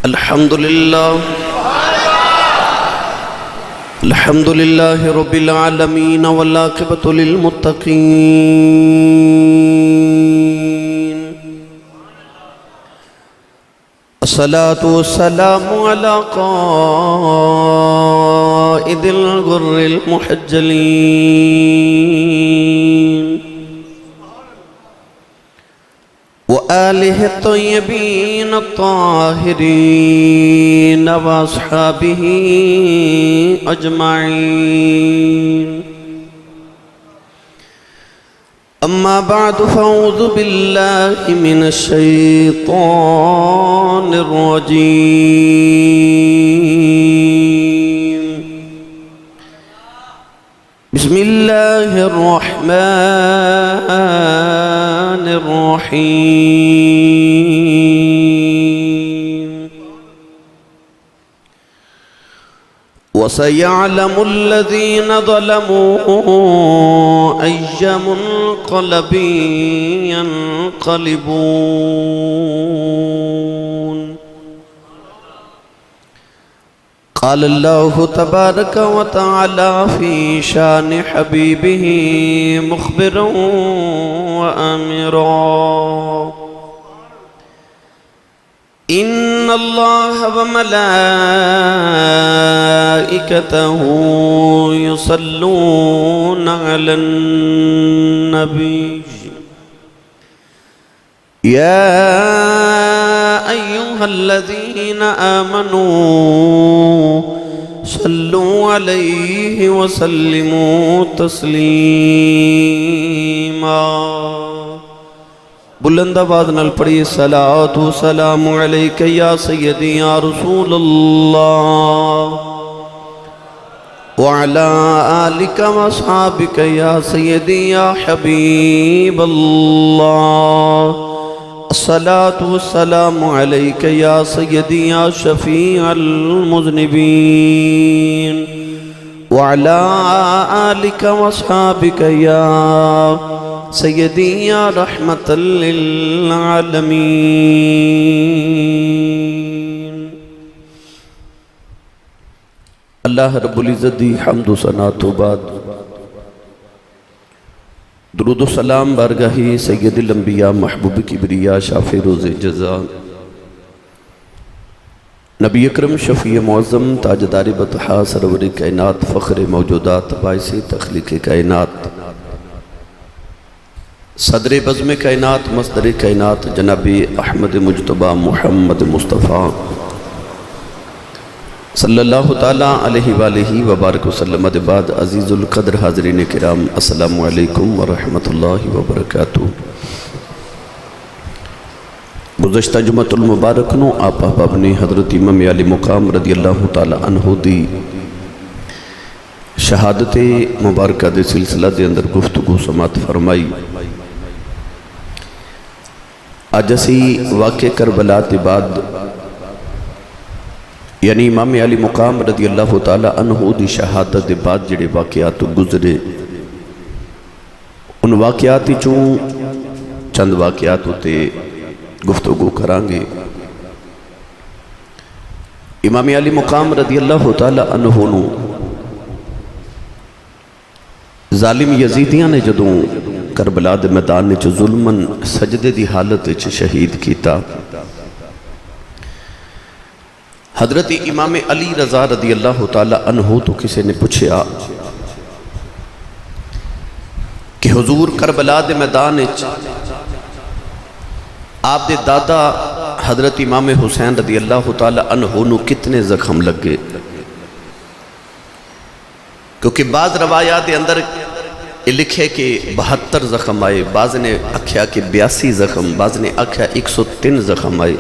الحمد لله رب العالمين والعاقبة للمتقين. الصلاة والسلام على قائد الغر المحجلين وآله الطيبين الطاهرين وأصحابه أجمعين. أما بعد فأعوذ بالله من الشيطان الرجيم. بسم الله الرحمن الرحيم. وسيعلم الذين ظلموا أي منقلب ينقلبون. قال الله تبارك وتعالى في شان حبيبه مخبرا وآمرا: إن الله وملائكته يصلون على النبي يا أيها الذين آمنوا صلوا عليه وسلموا تسلیما. بلند آواز نال پڑھیے: صلاۃ و سلام علیک یا سیدی یا رسول اللہ وعلی آلک و اصحابک یا سیدی یا حبیب اللہ. الصلاة والسلام علیک یا سیدی یا شفیع المذنبین وعلی آلک و اصحابک یا سیدی یا رحمت للعالمین. اللہ رب العزت دی حمد و ثنا تو بعد درود و سلام بارگاہی سید الانبیاء محبوب کبریا شافع روز جزا نبی اکرم شفیع معظم تاجدار بطحا سرور کائنات فخر موجودات باعث تخلیق کائنات صدر بزم کائنات مصدر کائنات جناب احمد مجتبی محمد مصطفیٰ صلی اللہ تعالیٰ علیہ وآلہ وبارک وسلم. بعد عزیز القدر حاضرین کرام، السلام علیکم ورحمۃ اللہ وبرکاتہ. گزشتہ جمعۃ المبارک نو آپ احباب نے حضرت امام علی مقام رضی اللہ تعالیٰ عنہ دی شہادت مبارکہ دے سلسلہ دے اندر گفتگو سماعت فرمائی. آج اسی واقع کربلا تے بعد یعنی امام علی مقام رضی اللہ تعالیٰ عنہ دی شہادت دے بعد جڑے واقعات گزرے ان واقعات چوں چند واقعات ہوتے گفتگو کرانگے. امام علی مقام رضی اللہ تعالیٰ عنہ نو ظالم یزیدیاں نے جدوں کربلا دے میدان نے ظلمن سجدے دی حالت شہید کیتا. حضرت امام علی رضا رضی اللہ تعالیٰ عنہ تو کسی نے پوچھا کہ حضور کربلا دے میدان آپ دے دادا حضرت امام حسین رضی اللہ تعالیٰ عنہ نو کتنے زخم لگے؟ کیونکہ بعض روایات دے اندر لکھے کہ 72 زخم آئے، بعض نے آکھیا کہ 82 زخم، بعض نے آکھیا 103 زخم آئے.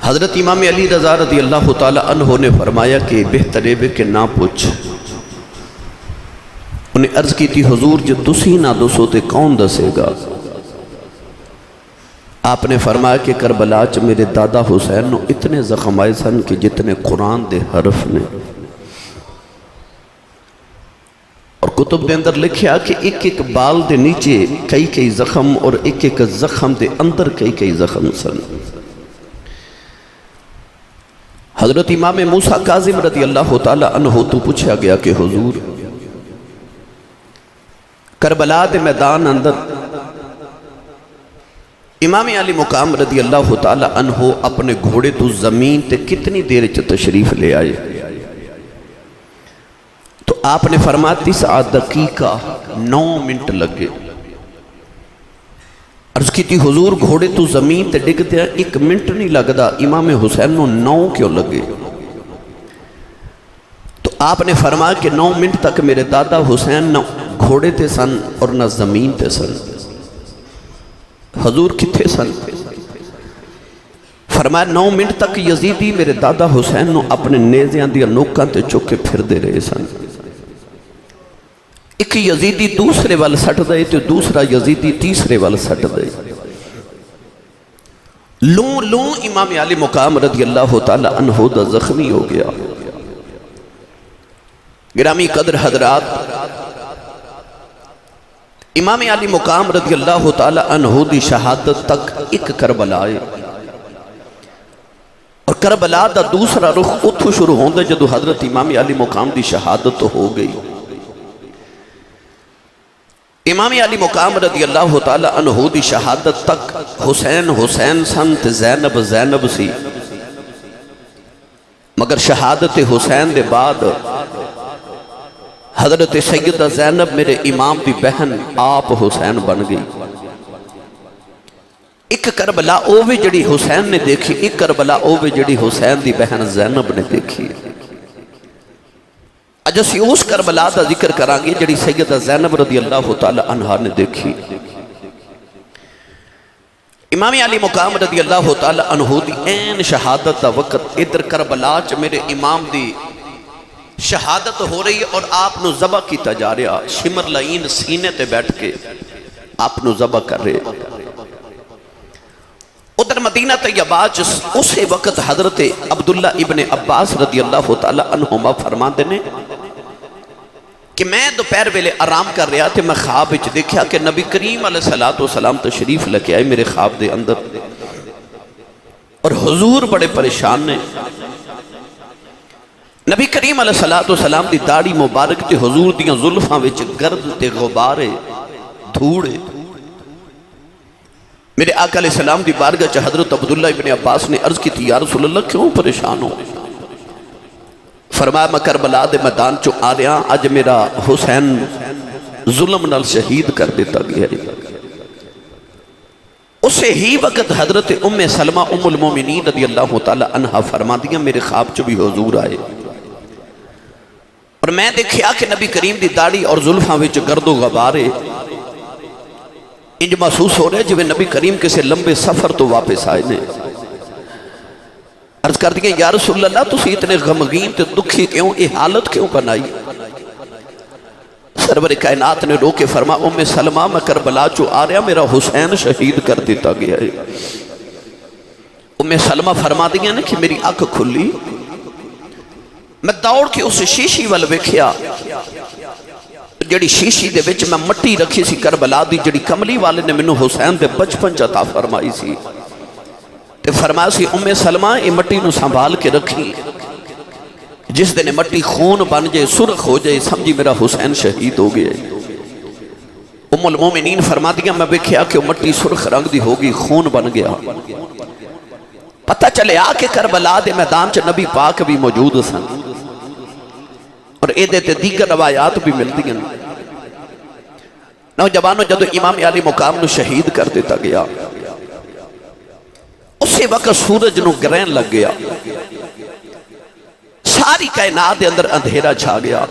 حضرت امام علی رضا رضی اللہ تعالیٰ عنہ نے فرمایا کہ بہتر ہے کہ نہ پوچھ. انہیں عرض کی تھی حضور جو تسی نہ دسو تے کون دسے گا؟ آپ نے فرمایا کہ کربلا چ میرے دادا حسین نو اتنے زخم آئے سن کہ جتنے قرآن دے حرف نے. اور کتب دے اندر لکھیا کہ ایک ایک بال دے نیچے کئی کئی زخم اور ایک ایک زخم دے اندر کئی کئی زخم سن. حضرت امام موسیٰ کاظم رضی اللہ تعالی عنہ تو پوچھا گیا کہ حضور کربلا دے میدان اندر امام علی مقام رضی اللہ تعالی عنہ اپنے گھوڑے تو زمین تے کتنی دیر تشریف لے آئے؟ تو آپ نے فرمایا 9 دقیقہ 9 منٹ لگے۔ عرض کی تھی حضور گھوڑے تو زمین تے ڈگ دیا 1 منٹ نہیں لگدا، امام حسین نو 9 کیوں لگے؟ تو آپ نے فرمایا کہ 9 منٹ تک میرے دادا حسین نہ گھوڑے تے سن اور نہ زمین تے سن۔ حضور کتھے سن؟ فرمایا 9 منٹ تک یزیدی میرے دادا حسین نو اپنے نیزیاں دیا نوکاں تے چکے پھر دے رہے سن۔ ایک یزیدی دوسرے وال سٹ دے تو دوسرا یزیدی تیسرے وال سٹ دے۔ لوں امام علی مقام رضی اللہ تعالی عنہ دا زخمی ہو گیا۔ گرامی قدر حضرات، امام علی مقام رضی اللہ تعالی عنہ دی شہادت تک ایک کربلا ہے، اور کربلا دا دوسرا رخ اتھو شروع ہوندے جدو حضرت امام علی مقام دی شہادت ہو گئی۔ امام علی مقام رضی اللہ تعالی عنہ دی شہادت تک حسین سن تے زینب سی، مگر شہادت حسین دے بعد حضرت سیدہ زینب میرے امام دی بہن آپ حسین بن گئی۔ ایک کربلا اووے جڑی حسین نے دیکھی، ایک کربلا اووے جڑی حسین دی بہن زینب نے دیکھی۔ اج اسی اس کربلا دا ذکر کرانگے جڑی سیدہ زینب رضی اللہ تعالی عنہ نے دیکھی۔ امام علی مقام رضی اللہ تعالی عنہ دی این شہادت دا وقت ادھر کربلا چ میرے امام دی شہادت ہو رہی ہے اور آپ نو ذبح کیتا جا رہا، شمر لعین سینے تے بیٹھ کے آپ نو ذبح کر رہے۔ ادھر مدینہ طیبہ اسے وقت حضرت عبداللہ ابن عباس رضی اللہ تعالی عنہما فرما دینے کہ میں دوپہر ویلے آرام کر رہا تھے، میں خواب وچ دیکھا کہ نبی کریم علیہ السلام تشریف لے آئے میرے خواب دے اندر، اور حضور بڑے پریشان نے۔ نبی کریم علیہ السلام دی داڑھی مبارک تے حضور دیاں زلفاں وچ گرد تے غبارے دھوڑے۔ میرے آقا علیہ السلام دی بارگاہ چ حضرت عبداللہ ابن عباس نے عرض کی تھی یا رسول اللہ کیوں پریشان ہو؟ فرمایا میں کربلا دے میدان چو آ رہا، اج میرا حسین ظلم نال شہید کر دیتا گیا ہے۔ اسے ہی وقت حضرت ام سلمہ ام المومنین رضی اللہ تعالی عنہ فرما دیا میرے خواب چو بھی حضور آئے، اور میں دیکھیا کہ نبی کریم دی داڑھی اور زلفاں وچ گرد و غبارے، انج محسوس ہو رہے جویں نبی کریم کسے لمبے سفر تو واپس آئے نے۔ عرض کر دیا یا رسول اللہ تسی اتنے غمگین تے دکھی کیوں، یہ حالت کیوں بنائی؟ سرور کائنات نے رو کے فرما ام سلمہ میں کربلا چو آ رہا میرا حسین شہید کر دیتا گیا ہے۔ ام سلمہ فرما دیا نے کہ میری آنکھ کھلی، میں دوڑ کے اسے شیشی وال ویکھیا، جڑی شیشی دے وچ میں مٹی رکھی سی کربلا دی جڑی کملی والے نے منو حسین دے بچپن عطا فرمائی سی، تے فرمایا سی ام سلمہ یہ مٹی نو سنبھال کے رکھی، جس دن مٹی خون بن جائے سرخ ہو جائے سمجھی میرا حسین شہید ہو گیا۔ ام المومنین فرما دیا میں دیکھا کہ مٹی سرخ رنگ دی ہوگی، خون بن گیا۔ پتہ چلے آ کے کربلا دے میدان چ نبی پاک بھی موجود سن، اور اے دیتے دیگر روایات بھی مل دیا۔ نوجوانوں جدو امام علی مقام نو شہید کر دیتا گیا، اسی وقت سورج نو گرہن لگ گیا، ساری کائنات دے اندر اندھیرا چھا گیا،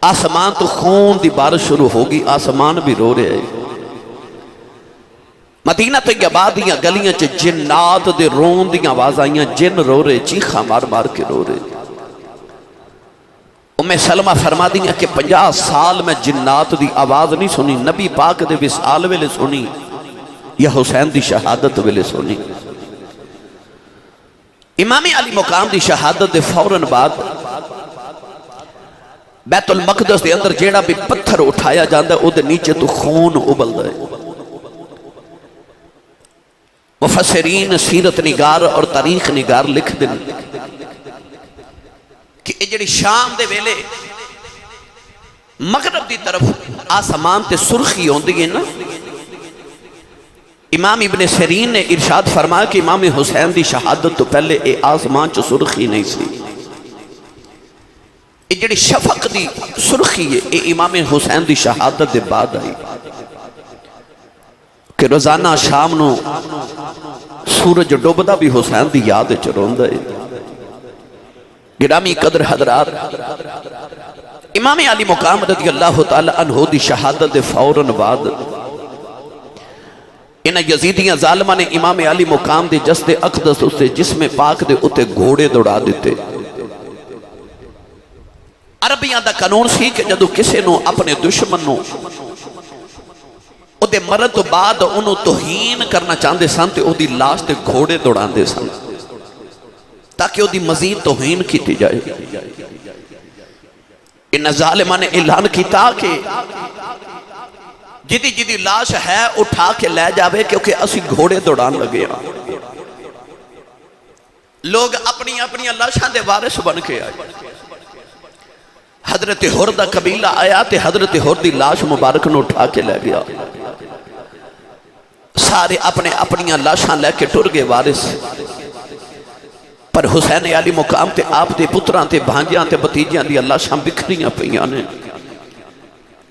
آسمان تو خون دی بارش شروع ہوگی، آسمان بھی رو رہے ہیں۔ مدینہ طیبہ دیاں گلیاں چ جنات دے رون دیاں آواز آئیاں، جن رو رہے چیخا مار مار کے رو رہے۔ ام سلمہ فرما دیا کہ 50 سال میں جنات دی آواز نہیں سنی، نبی پاک دے وصال ویلے سنی یا حسین دی شہادت ویلے سنی۔ امام علی مقام دی شہادت دے فوراً بعد بیت المقدس دے اندر جیڑا بھی پتھر اٹھایا جاندہ او دے نیچے تو خون ابل دے۔ مفسرین سیرت نگار اور تاریخ نگار لکھ دیں کہ یہ جڑی شام دے ویلے مغرب دی طرف آسمان تے سرخی ہوندی ہے نا، امام ابن سیرین نے ارشاد فرمایا کہ امام حسین دی شہادت تو پہلے اے آسمان چ سرخی نہیں سی، یہ جڑی شفق دی سرخی ہے اے امام حسین دی شہادت دے بعد آئی کہ روزانہ شام نو سورج ڈوبدا بھی حسین دی یاد وچ روندا ہے۔ گرامی قدر حضرات، امام علی مقام رضی اللہ تعالی عنہ دی شہادت دے فوراً بعد انہاں یزیدیاں ظالمہ نے امام علی مقام دے جسد اقدس اسے جسم پاک دے اتے گھوڑے دوڑا دیتے۔ عربیاں دا قانون سی کہ جدو کسے نو اپنے دشمن نو او دے مرد تو بعد انہوں توہین کرنا چاہندے سن تے او دی لاش تے گھوڑے دوڑان دے سن تاکہ او دی مزید توہین کیتی جائے۔ ان ظالمہ نے اعلان کیتا کہ جدی جدی لاش ہے اٹھا کے لے جاوے کیونکہ اسی گھوڑے دوڑان لگے ہیں۔ لوگ اپنی اپنی لاشاں دے وارث بن کے آئے۔ حضرت حر دا قبیلہ آیا تے حضرت حر دی لاش مبارک نو اٹھا کے لے گیا، سارے اپنے اپنی لاشاں لے کے ٹر گئے وارث، پر حسین علی مقام تے آپ دے پتراں تے بھانجیاں تے بتیجیاں دی لاشاں بکھریاں پئیاں نے،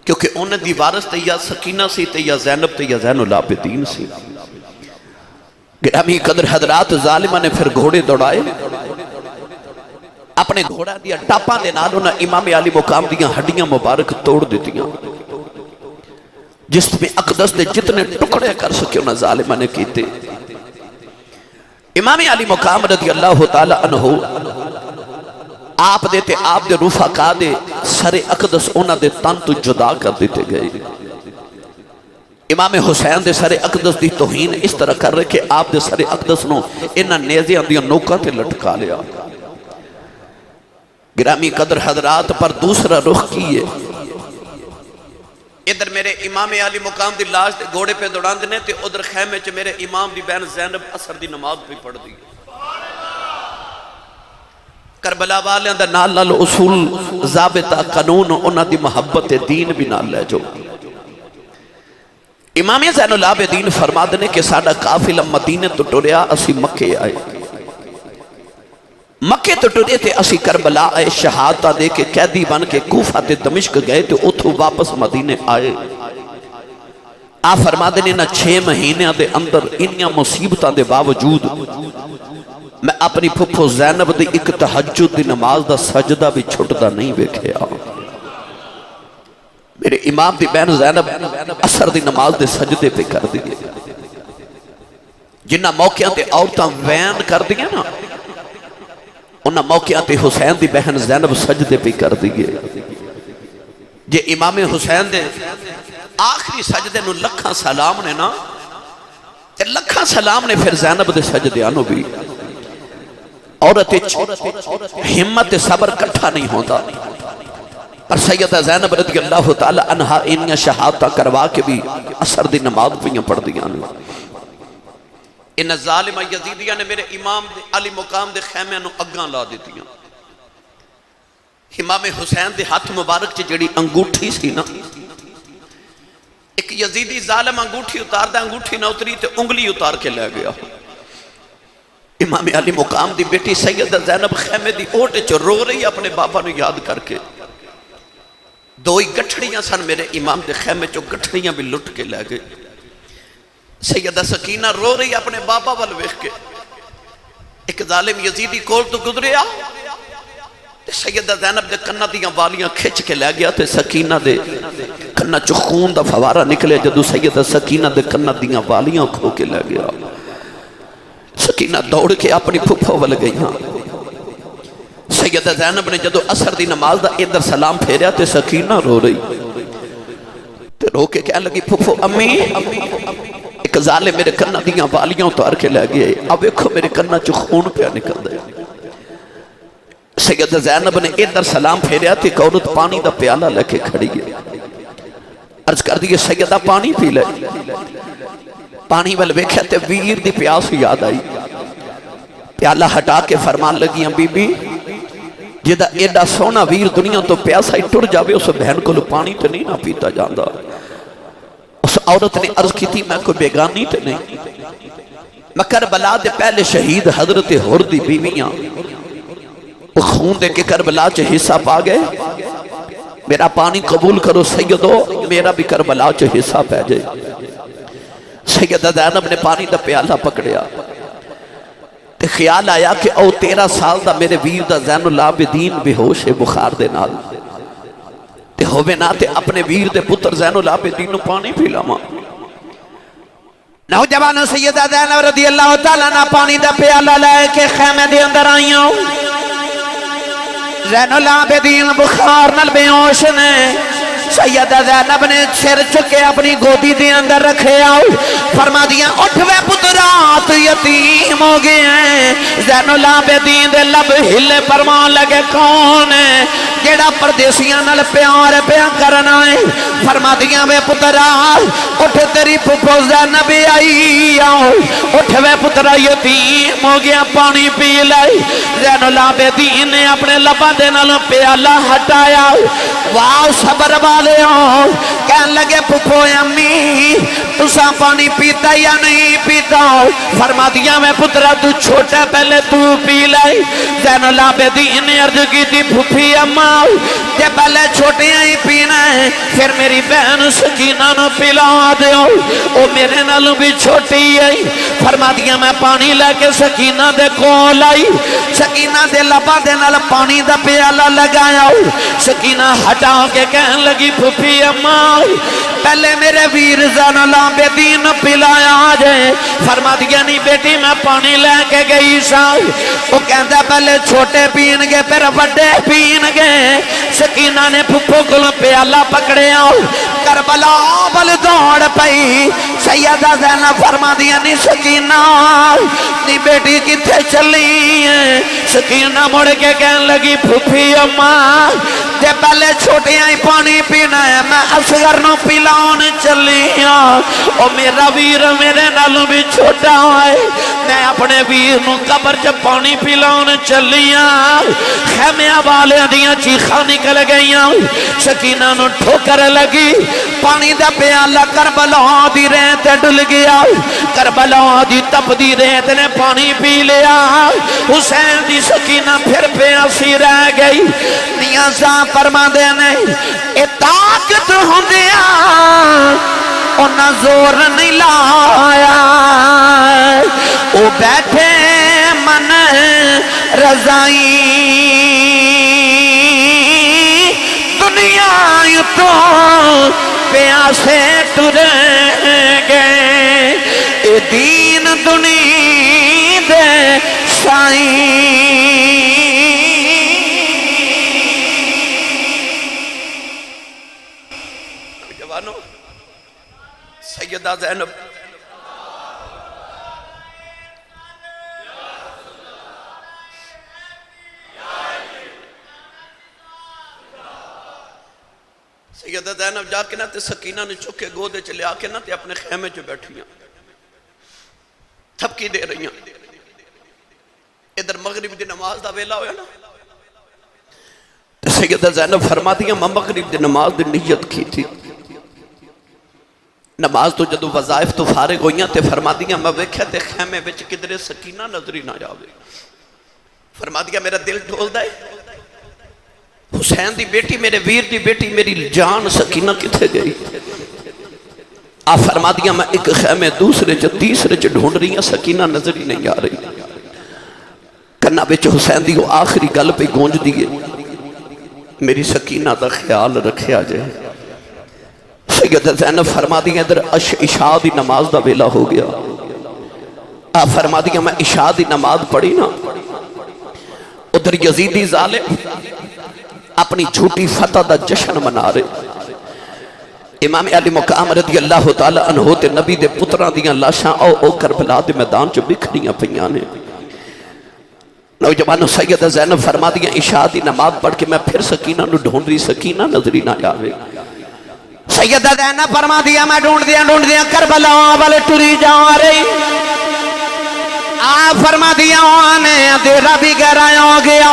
کیونکہ انہیں دی وارث تے یا سکینہ سی تے یا زینب تے یا زین العابدین سی۔ گرامی قدر حضرات، ظالمہ نے پھر گھوڑے دوڑائے، اپنے گھوڑا دیا ٹاپاں دے نال انہاں امام علی مقام دیا ہڈیاں مبارک توڑ دیتیاں، جس میں اقدس دے جتنے ٹکڑے کر سکے انہاں ظالمہ نے کیتے۔ امام علی مقام رضی اللہ تعالی عنہ آپ دیتے آپ دے رفقا دے سر اقدس انہاں دے تن تو جدا کر دیتے گئے۔ امام حسین دے سر اقدس دی توہین اس طرح کر رہے کہ آپ دے سر اقدس نو انہاں نیزیاں دیا نوکاں تے لٹکا لیا۔ گرامی قدر حضرات، پر دوسرا رخ کیے، ادھر میرے امام علی مقام دی لاش دے گھوڑے پہ دوڑان دینے تے ادھر خیمے چ میرے امام دی بہن زینب عصر دی نماز پہ پڑھ دی۔ کربلا والیاں دا نال نال اصول ضابطہ قانون انہاں دی محبت دین بھی نال لے جو۔ امام زین العابدین فرما دینے کہ ساڑھا قافلہ مدینہ تو ٹریا اسی مکے آئے، مکے تو ٹرے تھے اسی کربلا آئے، شہادتہ دے کے قیدی بن کے کوفہ تے دمشق گئے تو اتھو واپس مدینے آئے۔ آپ فرما دینے نہ 6 مہینے دے اندر انیاں مصیبتاں دے باوجود میں اپنی پھپھو زینب دی ایک تہجد دی نماز دا سجدہ بھی چھٹدا نہیں بیکھیا۔ میرے امام دی بہن زینب عصر دی نماز دے سجدے پہ کر دیئے، جنہ موقعہ تے عورتاں وین کر دیئے نا، انہاں موقعہ تے حسین دی بہن زینب سجدے پہ کر دیئے۔ جے امام حسین دے آخری سجدے نو لکھاں سلام نے نا، تے لکھاں سلام نے پھر زینب دے سجدے آنو بھی۔ عورت ہمت صبر کٹھا نہیں ہوتا، پر سیدہ زینب رضی اللہ تعالی عنہ انہاں شہادتہ کروا کے بھی عصر دی نماز پہ پڑھ دیا۔ ان ظالمہ یزیدیہ نے میرے امام علی مقام دے خیمے نو اگاں لا دیتیاں۔ امام حسین دے ہاتھ مبارک چ جڑی انگوٹھی سی نا، ایک یزیدی ظالم انگوٹھی اتار دا، انگوٹھی نہ اتری تے انگلی اتار کے لے گیا۔ امام علی مقام دی بیٹی سیدہ زینب خیمے دی اوٹے چ رو رہی اپنے بابا نو یاد کر کے۔ دوئی گٹھڑیاں سن میرے امام دے خیمے چو، گٹھڑیاں بھی لٹ کے لے گئے۔ سیدہ سکینہ رو رہی اپنے بابا وال ویکھ کے، ایک ظالم یزیدی کول تو گزریا، سیدہ زینب دے کنہ دیاں والیاں کھچ کے لے گیا، تے سکینہ دے کنہ چو خون دا فوارہ نکلے، جدو سیدہ سکینہ دے کنہ دیاں والیاں کھو کے لے گیا۔ سکینہ دوڑ کے اپنی پھپھو وال گئی ہاں۔ سیدہ زینب نے جدو عصر دی نماز دا ادھر سلام پھیریا تے سکینہ رو رہی، تے رو کے کہنے لگی پھپھو امی ایک ظالم میرے کنہ دیاں والیاں اتار کے لے گئے، اب ایکھو میرے کنہ چو خون پہ نکل دے۔ سیدہ زینب نے ادھر سلام پھیریا تے ایک عورت پانی دا پیالہ لے کے کھڑی ہے، عرض کر دیئے سیدہ پانی پی لے۔ پانی ول ویکھیا تے ویر دی پیاس یاد آئی، پیالہ ہٹا کے فرمان لگیاں بی بی جدہ ایڈا سونا ویر دنیا تو پیاسا ہی ٹر جاوے اس بہن کو پانی تو نہیں نہ پیتا جاندہ۔ اس عورت نے عرض کی تھی میں کوئی بیگانی تو نہیں، میں کربلا دے پہلے شہید حضرت حر دی بیویاں وہ خون دے کے کربلا چے حصہ پا گئے، میرا پانی قبول کرو سیدو، میرا بھی کربلا چے حصہ پہ جائے۔ سیدہ زینب نے پانی دا پیالہ پکڑیا تے خیال آیا کہ او 13 سال دا میرے ویر دا زین العابدین بے ہوش بخار دے نال تے ہووے نہ تے اپنے ویر دے پتر زین العابدین نو پانی پی لاواں۔ نوجوانوں سیدہ زینب رضی اللہ تعالیٰ نا پانی دا پیالہ لے کے خیمے دے اندر آئیوں، زین العابدین بخار نال بے ہوش نے سیدہ زینب نے سر چکے اپنی گودی دے اندر رکھے آؤ، فرما دیا اٹھ وے پترات یتیم ہو گئے ہیں۔ زین العابدین دے لب ہلے فرمان لگے کون ہے جیڑا پردیسیاں نال پیار پیا کرنا ہے؟ فرما دیا وے پترات اٹھ تیری پھپھو زینب آئی آؤ، اٹھ وے پترا یتیم ہو گیا پانی پی لائی۔ زین العابدین نے اپنے لبا دے نال پیالہ ہٹایا، واہ صبر والے ہوں کہن لگے پھپھو امی تساں پانی پیتا یا نہیں پیتا؟ فرما دیا میں پترا تو چھوٹا پہلے تو پی لائی۔ زین العابدین نے عرض کی تھی پھپھی اماں کہ پہلے چھوٹے ہی پینا ہے پھر میری بہن سکینہ نو پلا دیو، او میرے نالوں بھی چھوٹی ہے۔ فرما دیا میں پانی لے کے سکینہ دے کول آئی، سکینہ دے لبا دے نال پانی دا پیالہ لگایا، سکینہ ہٹا کے کہن لگی پھپھی اماں پہلے میرے ویر زین العابدین پلایا جائے۔ فرما دیا نہیں بیٹی میں پانی لے کے گئی سا، وہ کہتا پہلے چھوٹے پین گے پھر بڑے پین گے۔ سکینہ نے پھپھو کو پیالہ پکڑے آؤ، کربلا بل دوڑ پئی۔ سیدہ زینب فرما دیا نہیں سکینہ نہیں بیٹی کتھے چلی ہیں؟ سکینہ مڑ کے کہن لگی پھپھی اماں جے پہلے چھوٹے ہی پانی پینا ہے میں اصغر نو پلاؤن چلی ہاں، او میرا ویر میرے نالوں بھی چھوٹا ہے، میں اپنے ویر نو قبر چ پانی پلاؤن چلی ہاں۔ خیمے والے دیاں چیخاں نکل گئیاں، سکینہ نو ٹھوکر لگی، پانی دا پیالہ کربلا دی ریت ڈل گیا، کربلا دی تپ دی ریت نے پانی پی لیا۔ حسین دی سکینہ پھر پیاسی رہ گئی، نیازاں فرما دینے اے طاقت ہوندیا انہاں زور نہیں لایا، او بیٹھے من رضائی دنیا تو پیاسے ٹریں گے، اے دین دنیا دے سائیں۔ سیدہ زینب سیدہ زینب جا کے نہ تے سکینہ نے چکے گودے چلے آ کے نہ تے اپنے خیمے جو بیٹھیاں تھپکی دے رہی ہیں۔ ادھر مغرب دی نماز دا ویلا ہویا نا، سیدہ زینب فرما دیا میں مغرب دی نماز دی نیت کی تھی، نماز تو جدو وظائف تو فارغ ہوئیاں تے فرما دیا میں ویکھیا تے خیمے وچ کدھرے سکینہ نظری نہ جاوے۔ فرما دیا میرا دل ڈھول دائے، حسین دی بیٹی میرے ویر دی بیٹی میری جان سکینہ کتھے گئی؟ آپ فرما دیا میں ایک خیمے دوسرے چ تیسرے چ ڈھونڈ رہی ہیں، سکینہ نظری نہیں آ رہی۔ کنا بچ حسین دی وہ آخری گل پہ گونج دیئے میری سکینہ دا خیال رکھے آ جائے۔ سیدہ زینب فرما دیا ادھر عشاء دی نماز دا ویلا ہو گیا، آپ فرما دیا میں عشاء دی نماز پڑھی نا، ادھر یزیدی ظالم اپنی جھوٹی فتح دا جشن منا رہے۔ امام علی مقام رضی اللہ تعالی عنہ تے نبی دے پتران دیاں لاشاں او کربلا دے میدان چ بکھریاں پیاں نے۔ نوجوانوں سیدہ زینب فرما دیا عشاء دی نماز پڑھ کے میں پھر سکینہ نو ڈھونڈ رہی، سکینہ نظری نہ آوے۔ سیدہ زینب فرما دیا میں ڈھونڈ دیا کربلا والے ٹری جا رہی آپ فرما دیا آنے اندھیرا بھی گہرا ہو گیا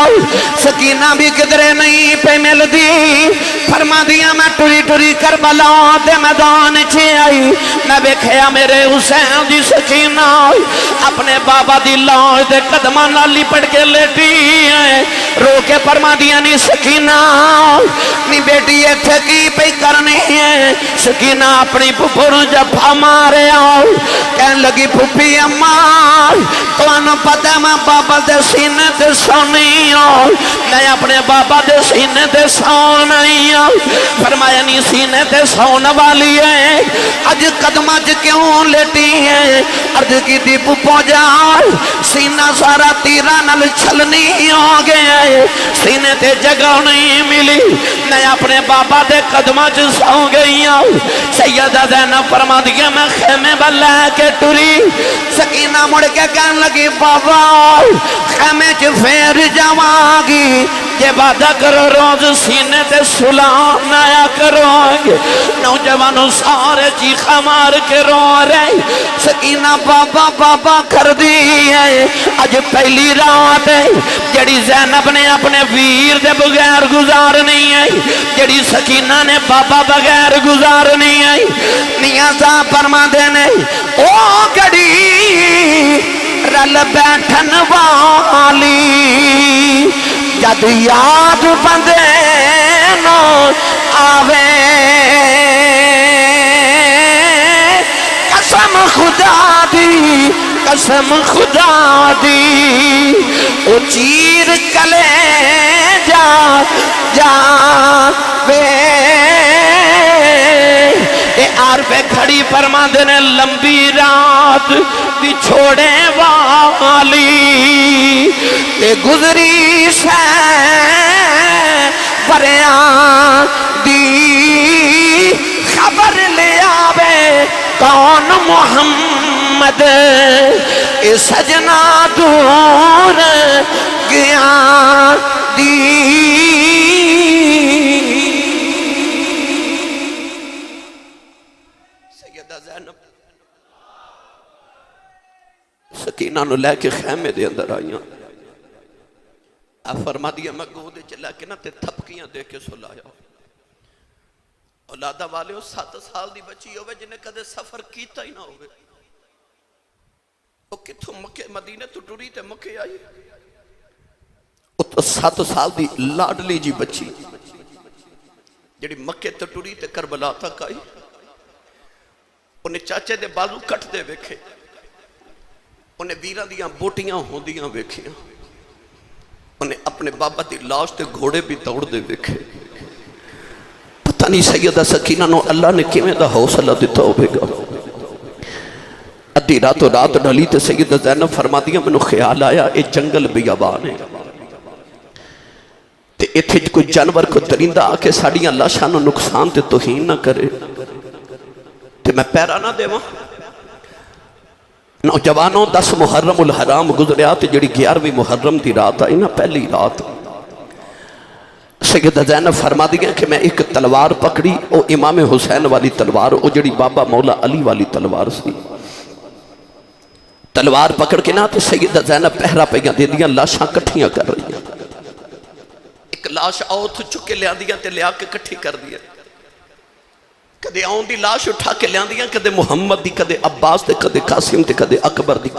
سکینہ بھی کدرے نہیں پہ مل دی فرما دیا میں ٹری کربلا دے میدان چھے آئی میں بیکھیا میرے حسین دی سکینہ اپنے بابا دی لاش دے قدمہ نالی پڑ کے لیٹی ہے رو کے فرما دیا نہیں سکینہ نہیں بیٹی یہ تھکی پہ کرنی ہے سکینہ اپنی پھپھر جب ہمارے آؤ کہنے لگی پھپھی اماں تو انہوں پتہ میں بابا دے سینے دے سونی ہوں میں اپنے بابا دے سینے دے سونی ہوں فرمایا نہیں سینے دے سون والی ہے اج قدمہ کیوں لیٹی ہے عرض کی دی پپو جاؤ سینہ سارا تیرہ نل چھلنی ہو گیا ہے سینے تے جگہ نہیں ملی میں اپنے بابا دے قدمہ سو گئی ہوں سیدہ زینب فرما دیا میں خیمے بلے کے ٹری سکینہ مڑ کے کہنے لگی بابا خیمے چ پھیر جاواگی یہ وعدہ کرو روز سینے تے سلام نایا کرو گے نوجوانوں سارے چیخا مار کے رو رہے سکینہ بابا بابا کر دی ہے آج پہلی رات ہے جڑی زینب نے اپنے ویر دے بغیر گزار نہیں ہے جڑی سکینہ نے بابا بغیر گزار نہیں ہے نیازہ فرما دینے او گڑی رل بیٹھن والی جد یاد بندے نو آوے قسم خدا دی او چیر کلے جاوے اے آر پہ کھڑی فرما دینے لمبی رات بھی چھوڑے والی اے گزری سے پریاں دی خبر لے آوے کون محمد اے سجنا دور گیا دی سکینہ نو لے کے خیمے دے اندر آئیاں آپ فرما دیا میں گودے چلا کے نا تے تھپکیاں دے کے سلایا اولادہ والے ہو 7 سال دی بچی ہوئے جنہیں کدے سفر کیتا ہی نہ ہوئے وہ کتھو مکہ مدینہ تو ٹوری تے مکہ آئی وہ تو 7 سال دی لاڈلی جی بچی جڑی مکہ تو ٹوری تے کربلا تک آئی انہیں چاچے دے بازو کٹ دے ویکھے انہیں ویرہ دیاں بوٹیاں ہوں دیاں ویکھیاں انہیں اپنے بابا دی لاش تے گھوڑے بھی دوڑ دے ویکھے پتہ نہیں سیدہ سکینہ نو اللہ نے کیویں دا حوصلہ دیتا ہوئے گا ادھی رات و رات ڈھلی تے سیدہ زینب فرما دیا منو خیال آیا اے جنگل بیابان ہے تے ایتھے کوئی جانور کو درندہ آکے ساڑیاں لاشاں نو نقصان تے توہین نہ کرے تے میں پیرا نہ دے وہاں نوجوانوں 10 محرم الحرام گزریا تے جڑی 11ویں محرم دی رات آئی نا پہلی رات سیدہ زینب فرما دیا کہ میں ایک تلوار پکڑی او امام حسین والی تلوار او جڑی بابا مولا علی والی تلوار سی تلوار پکڑ کے نا تے سیدہ زینب پہرا پہیاں دے دیا لاشاں کٹھیاں کر رہی ہیں ایک لاش آؤتھ چکے لیا دیا تے لیا کے کٹھی کر دیا کدے آؤں دی لاش اٹھا کے لیا دیا کدے محمد دی کدے عباس دی کدے قاسم دی کدے اکبر دی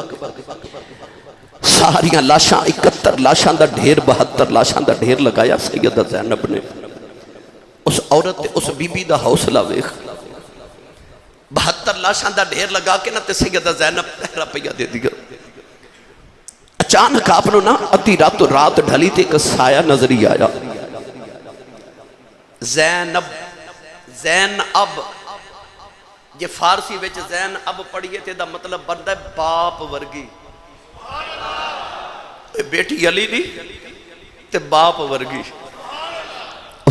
ساریاں لاشاں 71 لاشاں دا ڈھیر 72 لاشاں دا ڈھیر لگایا سیدہ زینب نے اس عورت اس بی بی دا حوصلہ ویخ 72 لاشاں دا ڈھیر لگا کے نا تے سیدہ زینب پہرا پہیا دے دیا اچانک آپ نے نا ادھی رات و رات ڈھلی تے ایک سایہ نظری آیا زینب زین اب یہ فارسی ویچ زین اب پڑھئے تے دا مطلب بندہ ہے باپ ورگی بیٹی علی دی تے باپ ورگی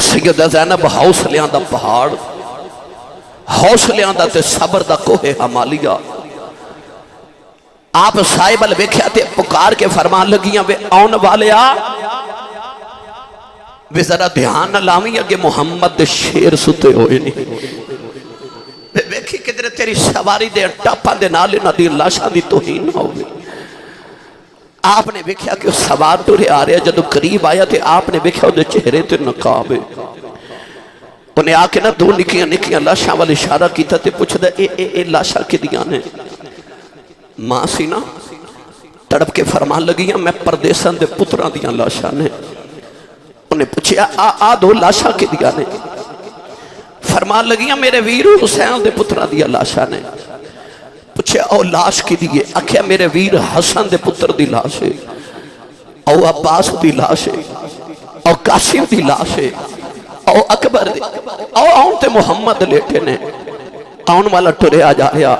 سیدہ زینب حوصلیاں دا پہاڑ حوصلیاں دا تے صبر دا کوہ حمالیہ آپ صاحب الویکھیا تے پکار کے فرمان لگیاں وے آن والے آ وے ذرا دھیان نہ لاویں اگے محمد شیر ستے ہوئے نہیں ویکھی کدھر تیری سواری دے ٹاپاں دے نال انہاں دی لاشاں دی توہین ہو گئی۔ آپ نے ویکھیا کہ سوار ٹرے آ رہا، جدو قریب آیا تے آپ نے ویکھیا وہ چہرے تے نقاب ہے۔ انہیں آ کے نا دو نکیاں نکیاں لاشاں والے اشارہ کیتا تے پوچھ دے اے لاشاں کی دیاں نے؟ ماں سی نا تڑپ کے فرمان لگیاں میں پردیسان دے پتران دیاں لاشاں نے۔ انہیں پوچھیا آ دو لاشاں کی دیاں نے؟ فرمان لگیاں میرے ویر حسین دے پتران دیاں لاشاں نے۔ پوچھے او لاش کی دیئے؟ اکھیا میرے ویر حسن دے پتر دی لاش ہے، او عباس دی لاش ہے، او قاسم دی لاش ہے، او اکبر دی، او آن تے محمد لیٹے نے۔ آن والا ٹرے آ جا رہا،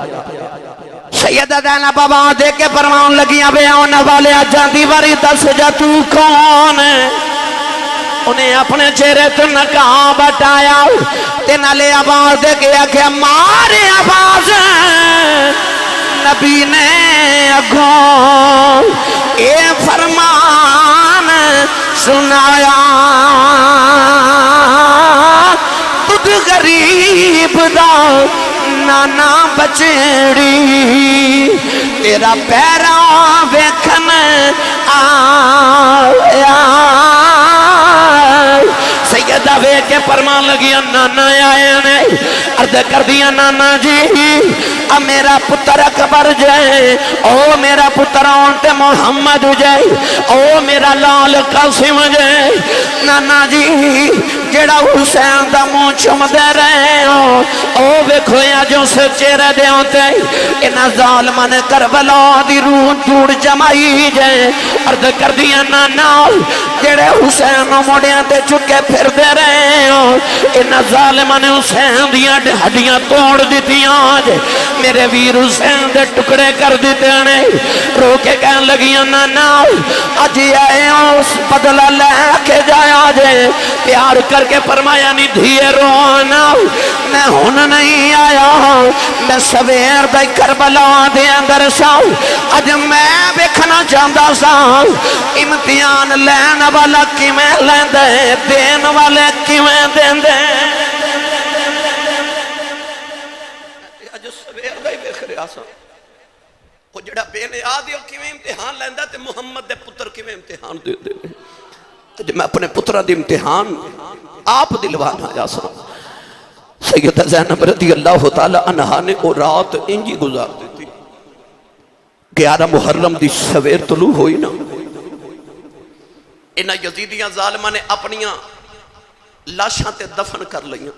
سیدہ زینب بابا دے کے فرمان لگیاں بے آن والے آجاں دیواری دس جا تو کون ہے؟ انہیں اپنے چہرے تو نقاب ہٹایا تے نالے آواز دے گیا کہ ہمارے آواز نبی نے اگوں اے فرمان سنایا، تجھ غریب دا نانا بچڑی تیرا پیرا ویکھن آیا۔ سیدہ وے کے فرمان لگیا نانا آئے نے، عرض کر دیا نانا جی اب میرا پتر اکبر جائے، او میرا پتر آنٹ محمد جائے، او میرا لال قاسم جائے۔ نانا جی جڑا حسین دا منہ چم دے رہے ہو، او ویکھویا جو سے چہرے دے ہوتے انہا ظالمان کربلا دی روح جوڑ جمائی جائے۔ عرض کر دیا نانا جڑے حسین موڑیاں تے چکے پھر دے رہے ہو، انہا ظالمان حسین دیا ہڈیاں توڑ دیتی آج، میرے ویر حسین دے ٹکڑے کر دیتے ہیں۔ رو کے کہنے لگیاں نانا آج آئے اس بدلہ لے کے جایا جائے، پیار کر کے فرمایا نہیں دھیے رونا، میں ہون نہیں آیا، میں سویر دائی کربلا دے اندر ساؤ، آج میں بکھنا چاہتا سا امتحان لین والا کی میں لین دے، دین والے کی میں دین دے۔ آج سویر دائی بکھ رہا سا، وہ جڑا بے نے آدھی کی میں امتحان لین دے تے محمد دے پتر کی میں امتحان دے دے۔ جب میں اپنے پترہ دی امتحان آپ دلوانا آیا سا، سیدہ زینب رضی اللہ تعالی عنہ نے وہ رات انجی گزار دیتی۔ 11 محرم دی سویر طلوع ہوئی نا، انہا یزیدیاں ظالمہ نے اپنیاں لاشاں تے دفن کر لئیاں،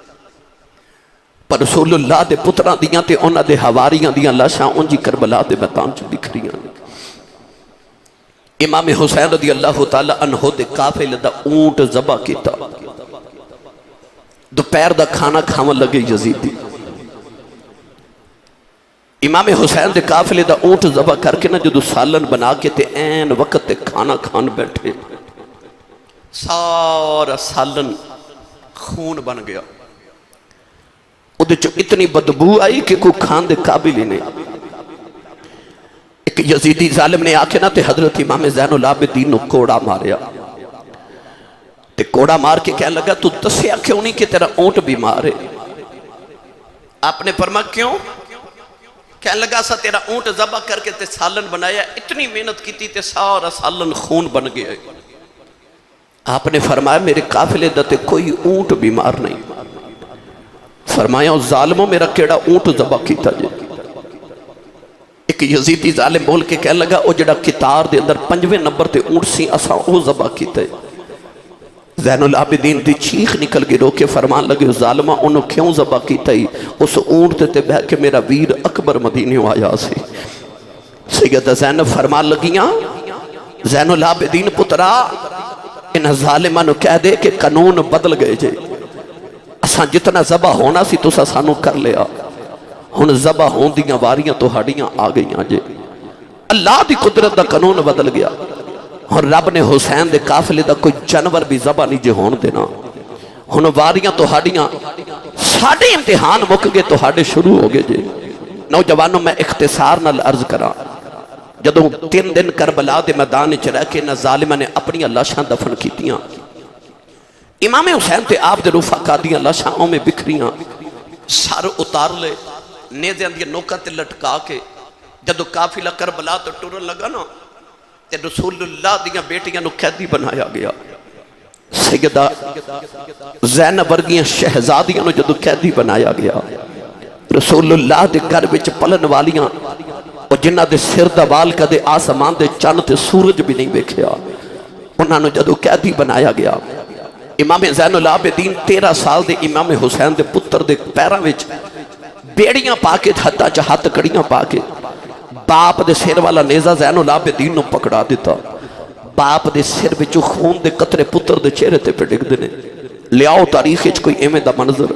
پر رسول اللہ دے پترہ دیاں تے انہا دے حواریاں دیاں لاشاں انجی کربلا دے میدان چ بکھریاں۔ امام حسین رضی اللہ تعالی عنہ دے قافلے دا اونٹ ذبح کیتا، دوپہر دا کھانا کھاون لگے یزیدی۔ امام حسین دے قافلے دا اونٹ ذبح کر کے نا جدو سالن بنا کے تے این وقت تے کھانا کھان بیٹھے، سارا سالن خون بن گیا، ادھے چو اتنی بدبو آئی کہ کوئی کھان دے قابل ہی نہیں۔ ایک یزیدی ظالم نے آکے نا تے حضرت امام زین العابدین نو کوڑا ماریا، تے کوڑا مار کے کہنے لگا تو دسیا کیوں نہیں کہ تیرا اونٹ بیمار ہے؟ آپ نے فرمایا کیوں؟ کہنے لگا سا تیرا اونٹ ذبح کر کے تے سالن بنایا، اتنی محنت کی تے سارا سالن خون بن گیا۔ آپ نے فرمایا میرے قافلے دا تے کوئی اونٹ بیمار نہیں۔ فرمایا ظالموں میرا کیڑا اونٹ ذبح کیتا جائے۔ ایک یزیدی ظالم بول کے کہنے لگا او جڑا کتار دے اندر 5ویں نمبر تے اونٹ سی اساں او ذبح کیتا ہے۔ زین العابدین دی چیخ نکل گئی، رو کے فرمان لگے ظالمہ انہوں کیوں ذبح کیتا ہی؟ اس اونٹ تے بہ کے میرا ویر اکبر مدینیوں آیا سی۔ سیدہ زینب فرمان لگیاں زین العابدین پترا انہاں ظالمہ نو کہہ دے کہ قانون بدل گئے جے، اساں جتنا ذبح ہونا سی تو سانو کر لیا، ہن ذبح ہون دیاں واریاں تو ہڈیاں آ گئیاں جے۔ اللہ دی قدرت دا قانون بدل گیا، اور رب نے حسین دے قافلے دا کوئی جانور بھی ذبح نہیں جے ہون دینا، ہن واریاں تو ہڈیاں ساڑھے امتحان مک گئے تو ہڈے شروع ہو گئے جے۔ نوجوانوں میں اختصار نال عرض کرا، جدوں 3 دن کربلا دے میدان وچ رہ کے نہ ظالمہ نے اپنی لاشاں دفن کیتیاں، امام حسین تے آپ دے رفقا دیاں لاشاں میں بکھریاں، سر اتار لے، نیزیاں دی نوکاں تے لٹکا کے جدو قافلہ کربلا تو ٹرن لگا نا تے رسول اللہ دیاں بیٹیاں نو قیدی بنایا گیا. سیدہ زینب ورگیاں شہزادیاں نو جدو قیدی بنایا گیا. رسول اللہ دے گھر وچ پلن والیاں اور جنہ دے سر دا وال کدے آسمان دے چند تے سورج بھی نہیں ویکھیا انہاں نو جدو قیدی بنایا گیا. امام زین العابدین 13 سال دے امام حسین دے پتر دے پیراں وچ بیڑیاں پا کے ہتھاں چ ہتھ کڑیاں پا کے باپ دے سر والا نیزہ زین العابدین نو پکڑا دیتا. باپ دے سر وچوں خون دے قطرے پتر دے چہرے تے پہ ڈگدے نے. لیاؤ تاریخ وچ کوئی ایویں دا منظر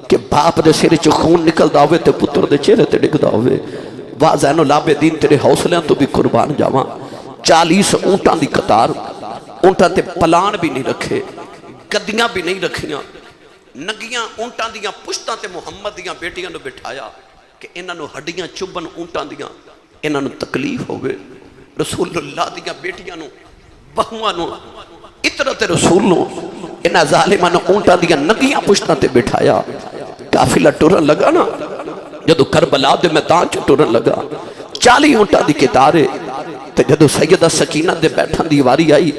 کہ باپ دے سر وچوں خون نکلدا ہوئے تے پتر دے چہرے تے ڈگدا ہوئے. واہ زین العابدین تیرے حوصلیاں تو بھی قربان جاواں. 40 اونٹاں دی قطار، اونٹاں تے پلان بھی نہیں رکھے، گدیاں بھی نہیں رکھیاں، نگیاں اونٹاں دیاں پشتاں تے محمد دیاں بیٹیاں نو بٹھایا کہ انہاں نو ہڈیاں چبن اونٹاں دیاں، انہاں نو تکلیف ہوئے. رسول اللہ دیاں بیٹیاں نو بہواں نو اطرت رسول نو انہاں ظالماں نو اونٹاں دیاں نگیاں پشتاں تے بٹھایا. قافلہ ٹرن لگا نا جدو کربلا دے میدان چ ٹرن لگا 40 اونٹاں دی قطارے تے جدو سیدہ سکینہ دے بیٹھن دی واری آئی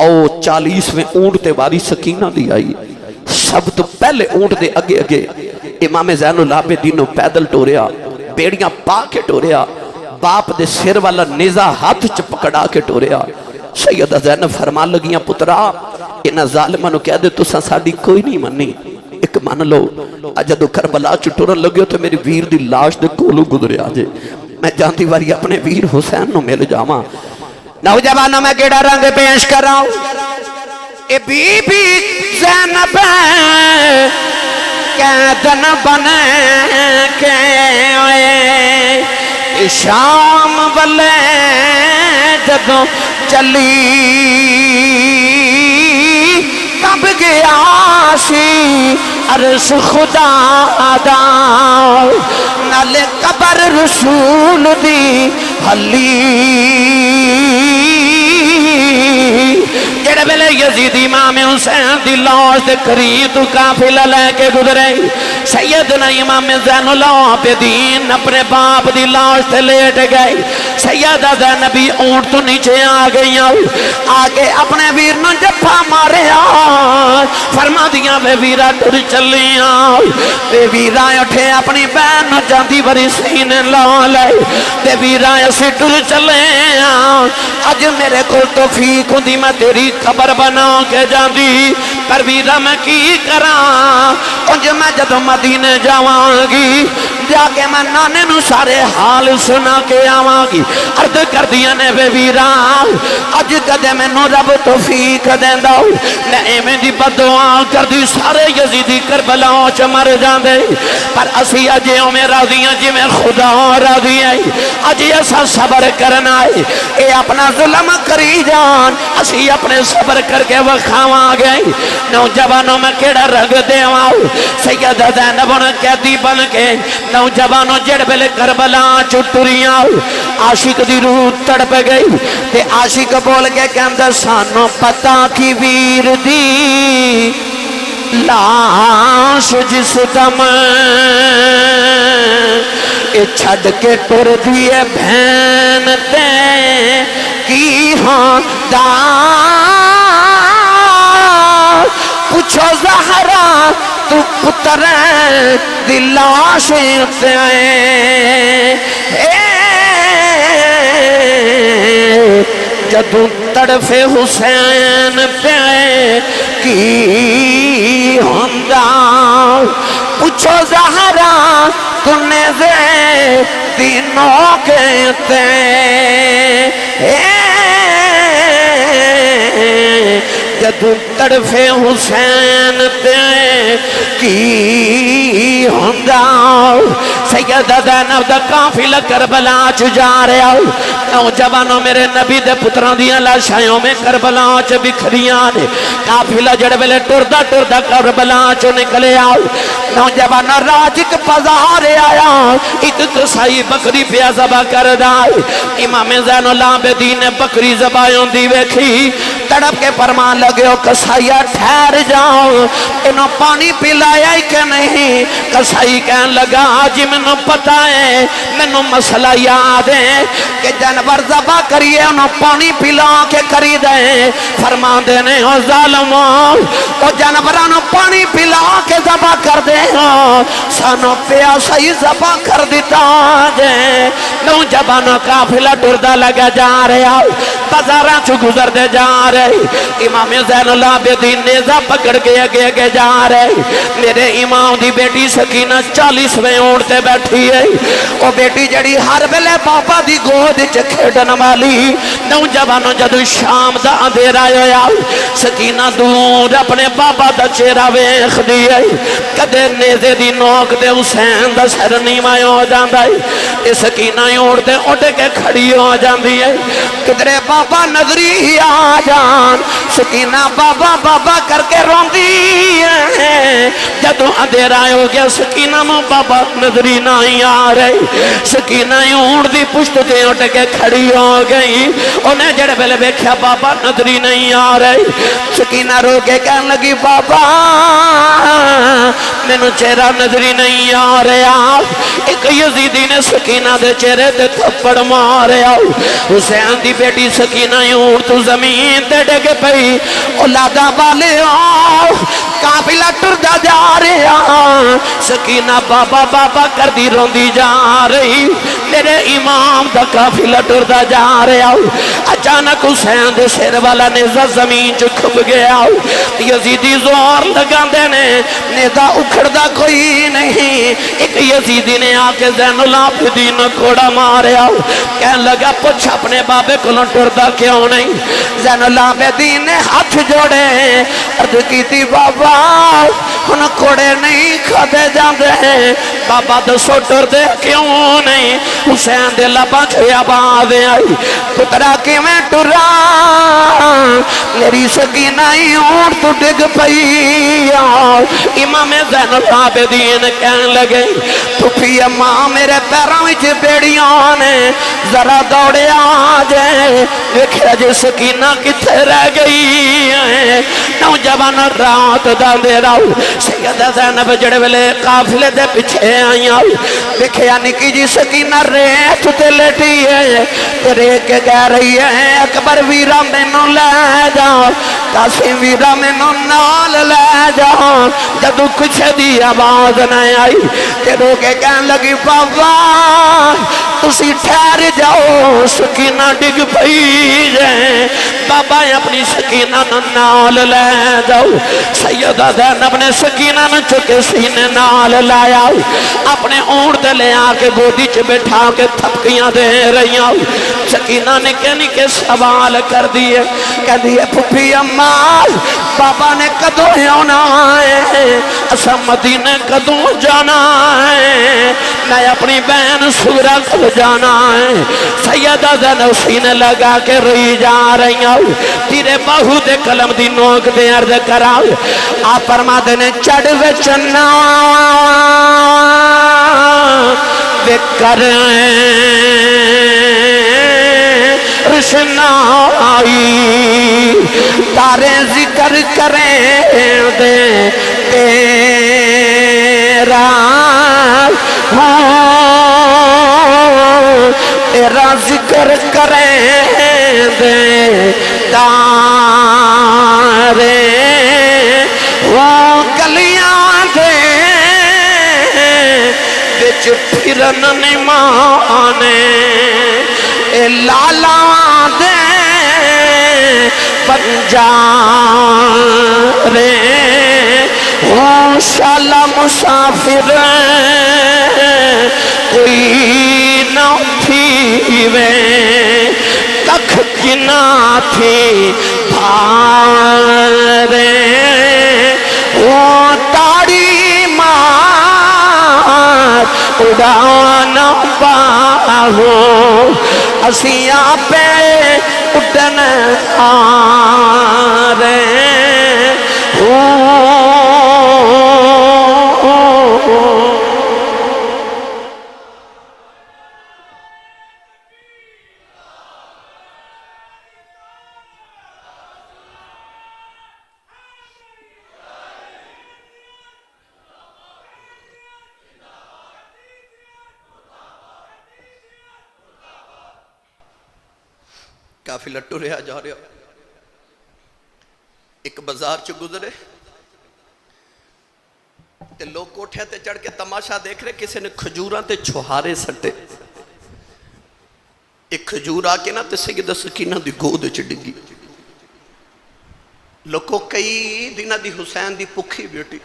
او 40ویں اونٹ تے واری سکینہ دی آئی. سب تو پہلے اونٹ دے اگے اگے امام زین العابدین نو پیدل ٹوریا، بیڑیاں پا کے ٹوریا، باپ دے سر والا نیزہ ہاتھ چ پکڑا کے ٹوریا. سیدہ زینب فرمان لگیاں پترا انہاں ظالماں نو کہہ دے تساں ساڈی کوئی نہیں مننی، ایک من لو جدو کربلا چ ٹرن لگیو تے میری ویر دی لاش دے کولوں گزریا جے. میں جانتی واری اپنے ویر حسین نو مل جاواں. نوجوانوں میں کیڑا رنگ پیش کراؤں، اے بی بی زینب قیدن بنے کے آئے شام والے جدو چلی کب گیا سی عرش خدا دا نال قبر رسول دی حلی. جڑے ویلے یزید امام حسین دی لاش دے قریب تو قافلہ لے کے گزرے سیدنا امام زین العابدین اپنے باپ دی لاش تے لیٹ گئے. سیدہ زینبی اونٹ تو نیچے آ گئی آگے اپنے ویر نو جفا ماریا فرما دیا بے ویرہ ٹر چلیاں. بے ویرہ اٹھے اپنی بہن نو جاندی بری سینے لا لے. بے ویرہ اسی ٹر چلیاں اج میرے کو توفیق ہوندی میں تیری خبر بنا کے جاندی پر ویرہ میں کی کراں انج میں جدو مدینے جاواں گی جا کے میں نانے نو سارے حال سنا کے آواں گی. عرض کر دیا نے بے ویرہ اج کدے میں نو رب توفیق دیندا میں ایویں دی بددعا کر دی سارے یزیدی کربلا چ مر جاندے پر اسی اج میں راضیاں جی میں خدا راضی ہے. اج ایسا صبر کرنا ہے اے اپنا ظلم کری جان اسی اپنے صبر کر کے وکھاواں گے. نوجوانوں میں کیڑا رنگ دیواں سیدہ زینب نے قیدی بن کے نوجوانوں جڑ ویلے کربلا چ ٹریاں عاشق دی روح تڑپ گئی تے عاشق بول کے کہندا سانو پتہ کی ویر دی لاش جس دم اے چھڑ کے ٹر دیے بہن تے کی ہاں دا پوچھو زہرا تو پتر دی لاش تے جدو تڑف حسین پہ کی ہوندا پوچھو زہرا تُنے دے دینوں کہتے جدو تڑف حسین پہ کی ہوندا سیدہ زینب دا قافلہ کربلا چ جا رہا نوجوانوں میرے نبی دے پتران دیاں لاشائیوں میں کربلا چ بکھریاں نے قافلہ جڑ ویلے ٹردا ٹردا کربلا چ نکلے آؤ نوجوانوں راج ایک بازار آیا ایک کسائی بکری پیا ذبح کر دائے امام زین العابدین نے بکری ذبح ہوندی ویکھی تڑپ کے فرمان لگے ہو کسائیا ٹھہر جاؤ انہوں پانی پلایا ہی کہ نہیں کسائی کہنے لگا جی منوں پتا ہے منوں مسئلہ یاد ہے کہ جانور ذبح کریے انہوں پانی پلا کے کری دیں فرما دینے ہو ظالموں او جانورانوں پانی پلا کے ذبح کر دے ہو سانو پیاسا ہی ذبح کر دیتا جائے نوجوانوں قافلہ ٹردہ لگا جا رہے آؤ بازاراں چو گزر دے جا رہے امام زین العابدین نیزہ پکڑ کے اگے جا رہے میرے امام دی بیٹی سکینہ 40ویں اونٹے بیٹھی ہے وہ بیٹی جڑی ہر ویلے بابا دی گود کھیڈن والی نوجوانوں جدو شام دا اندھیرا ہویا سکینہ دور اپنے بابا دا چہرہ ویکھ دی ہے کدے نیزے دی نوک دے حسین دا سر نیواں ہو جاندا ہے سکینہ اونٹے اٹھ کے کھڑی ہو جاندی ہے کدرے بابا نظری آ جان سکینہ بابا بابا کر کے روندی ہے جدو اندھیرا ہو گیا سکینہ مو بابا نظری نہیں آ رہی سکینہ اونٹ دی پشت تے اٹھ کے کھڑی ہو گئی انہیں جڑے پہلے بیکھیا بابا نظری نہیں آ رہی سکینہ رو کے کہنے لگی بابا مینوں چہرہ نظری نہیں آ رہا ایک یزیدی نے سکینہ دے چہرے تے تھپڑ ماریا حسین دی بیٹی سکینہ اونٹ تو زمین تے ڈگ پئی اولاداں والے قافلہ ٹردا جا رہا سکینہ بابا بابا کر دی روندی جا رہی میرے امام دا قافلہ ٹردا جا رہا اچانک حسین دے سر والا نیزہ زمین چ کھپ گیا یزیدی زور لگا دینے نیزہ اکھڑدا کوئی نہیں ایک یزیدی نے آ کے زین العابدین کوڑا ماریا کہنے لگا پوچھ اپنے بابے کو ٹردا کیوں نہیں زین العابدین نے ہاتھ جوڑے عرض کی تھی بابا ان کوڑے نہیں کھدے جاندے ہیں بابا دسو ٹردے کیوں نہیں حسین دے لبا چھویا باندھ آئی پترا کی میں ٹرا میری سکینہ اونٹ تو ڈگ پئی امام زین العابدین کہنے لگے پھپھی اماں میرے پیراں وچ بیڑیاں نے ذرا دوڑے آ جائے ویکھیا جے سکینہ کتھے رہ گئی ہے نوجوان رات دا اندھیرا سیدہ زینب جڑے ویلے قافلے دے پیچھے آئیاں ویکھیا نکی جی سکینہ ریت تے لیٹی ہے تیرے کے کہہ رہی ہے اکبر ویرا مینوں لے جا قاسم ویرا مینوں نال لے جا جدو کچھ دی آواز نہ آئی تیرے کے کہنے لگی بابا تسی ٹھہر جاؤ سکینہ ڈگ پئی جائے بابا اپنی سکینہ نال لے جاؤ سیدہ زینب نے سکینہ نے چکے سینے نال لایا اپنے اونٹ لے آ کے گودی چ بٹھا کے تھپکیاں دے رہی سکینہ نے کہنی کے سوال کر دیے کہہ دیے پھپھی اماں بابا نے کدوں ہونا ہے اسا مدینے کدوں جانا ہے میں اپنی بہن سورہ کو جانا ہے سیدہ زینب سینے لگا کے روئی جا رہی ہوں تیرے بہو دے قلم دی نوک دے عرض کرا آپ فرما دینے چڑھ وچنا رشنائی تارے ذکر کریں دے تیرا تیرا ذکر کریں دے تارے وہ گلیاں دے بچ پھرن نمانے اے لالا دے بنجارے وہ شالا مسافر کوئی نہ تھی وے ککھ کی نہ تھی بھارے وہ تاڑی مار اڑانا باہو اسیاں پہ اٹھن آرے قافلہ ٹریا جا رہا، ایک بازار چ گزرے تے لوگ کوٹھے تے چڑھ کے تماشا دیکھ رہے، کسی نے کھجوراں تے چھہارے سٹے، ایک کھجور آ کے نا تے سیدہ سکینہ دی گود چ ڈگی، لوگوں کئی دنہ دی حسین دی پکھی بیٹی،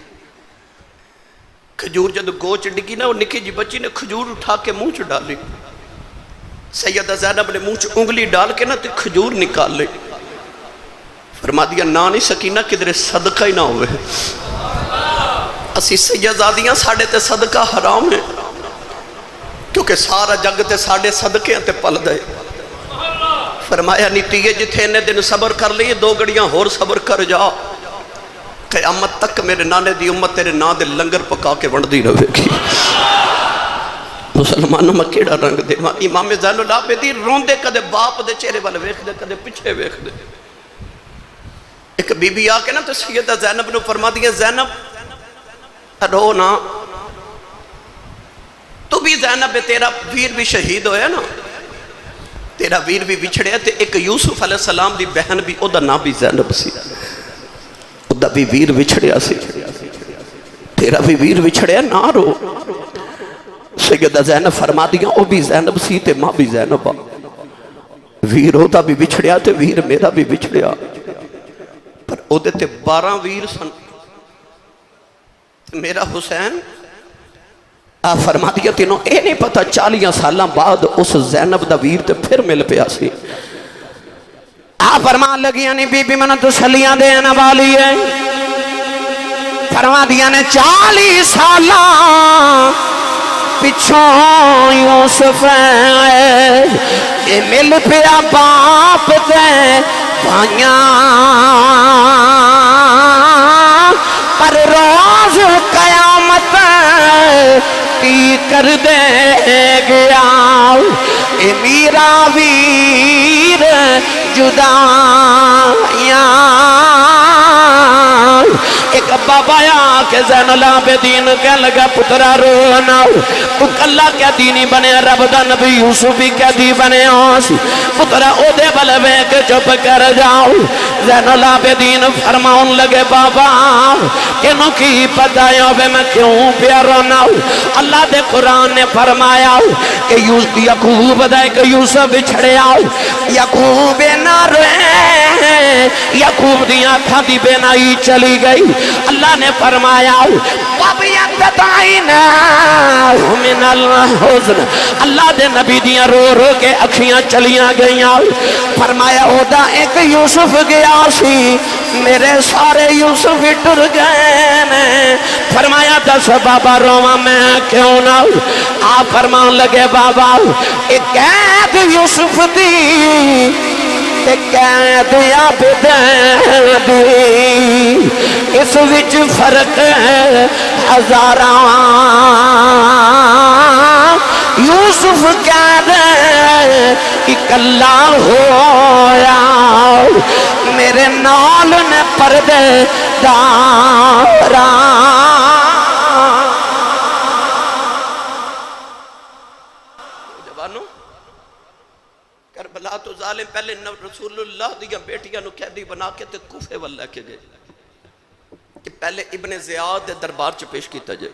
کھجور جب گود چ ڈگی نا، وہ نکی جی بچی نے کھجور اٹھا کے منہ چ ڈالی، سیدہ زینب نے منہ چ انگلی ڈال کے نا تے کھجور نکال لے، فرما دیا نا نہیں سکینہ کدھر صدقہ ہی نہ ہوئے، اسی سیدادیاں ساڑھے تے صدقہ حرام ہے، کیونکہ سارا جگ تے ساڑھے صدقے تے پل دے، فرمایا نیتی ہے جتھے انہیں دن صبر کر لیے 2 گھڑیاں ہور صبر کر جا، قیامت تک میرے نانے دی امت تیرے نا دے لنگر پکا کے وڑ دی رہے گی۔ مسلمانوں میں کیڑا رنگ دے، امام زین العابدین روندے کدے باپ دے چہرے والے ویکھ دے کدے پیچھے ویکھ دے، ایک بی بی آ کے نا تو سیدہ زینب نے فرما دیا زینب رو نا، تو بھی زینب تیرا ویر بھی شہید ہویا نا، تیرا ویر بھی بچھڑیا، تے ایک یوسف علیہ السلام دی بہن بھی او دا نا بھی زینب سی، او دا بھی ویر بچھڑیا سی، تیرا بھی ویر بچھڑیا نہ رو، سیدہ زینب فرما دیا او بھی زینب سی تے ماں بھی زینب، ویر او دا بھی بچھڑیا تے ویر میرا بھی بچھڑیا، پر او دے تے 12 ویر سن، میرا حسین آپ فرما دیا تینوں اے نہیں پتا 40 سالاں بعد اس زینب دا ویر تے پھر مل پیا سی، آپ فرما لگیا نہیں بی بی منہ تو سلیاں دینا والی ہے، فرما دیا نے 40 سالاں پچھوں یوسف ہے، اے مل پیا باپ تے بھائیاں، پر روز قیامت کی کر دے گیا، اے میرا ویر جدائیاں، ایک بابا یا کہ زین العابدین کہہ لگا پترا رونا، تو کلہ کیا دینی بنے رب دا نبی یوسف بھی کیا دی بنے آسی، پترا او دے بلوے کے چپ کر جاؤ، زین العابدین فرماؤن لگے بابا کنوں کی پتائیوں بے میں کیوں پیا رونا، اللہ دے قرآن نے فرمایا کہ یعقوب دے کہ یوسف بچھڑے آؤ، یعقوب نہ روئے، یعقوب دی آنکھاں دی بینائی چلی گئی، اللہ نے فرمایا من الحزن، اللہ دے نبی دیاں رو رو کے اکھیاں چلیاں گئیاں، فرمایا اودا ایک یوسف گیا سی، میرے سارے یوسف ٹر گئے نے، فرمایا 10 بابا رواں میں کیوں نہ، آپ فرمان لگے بابا ایک قید یوسف دی قید عابد دی، اس وچ فرق ہزاراں، یوسف قید اکلا ہویا، میرے نال نے پردے داراں، کربلا تو ظالم پہلے رسول اللہ دیا بیٹیاں نو قیدی بنا کے تے کوفے وال لے کے گئے کہ پہلے ابن زیاد دے دربار چ پیش کیتا جائے،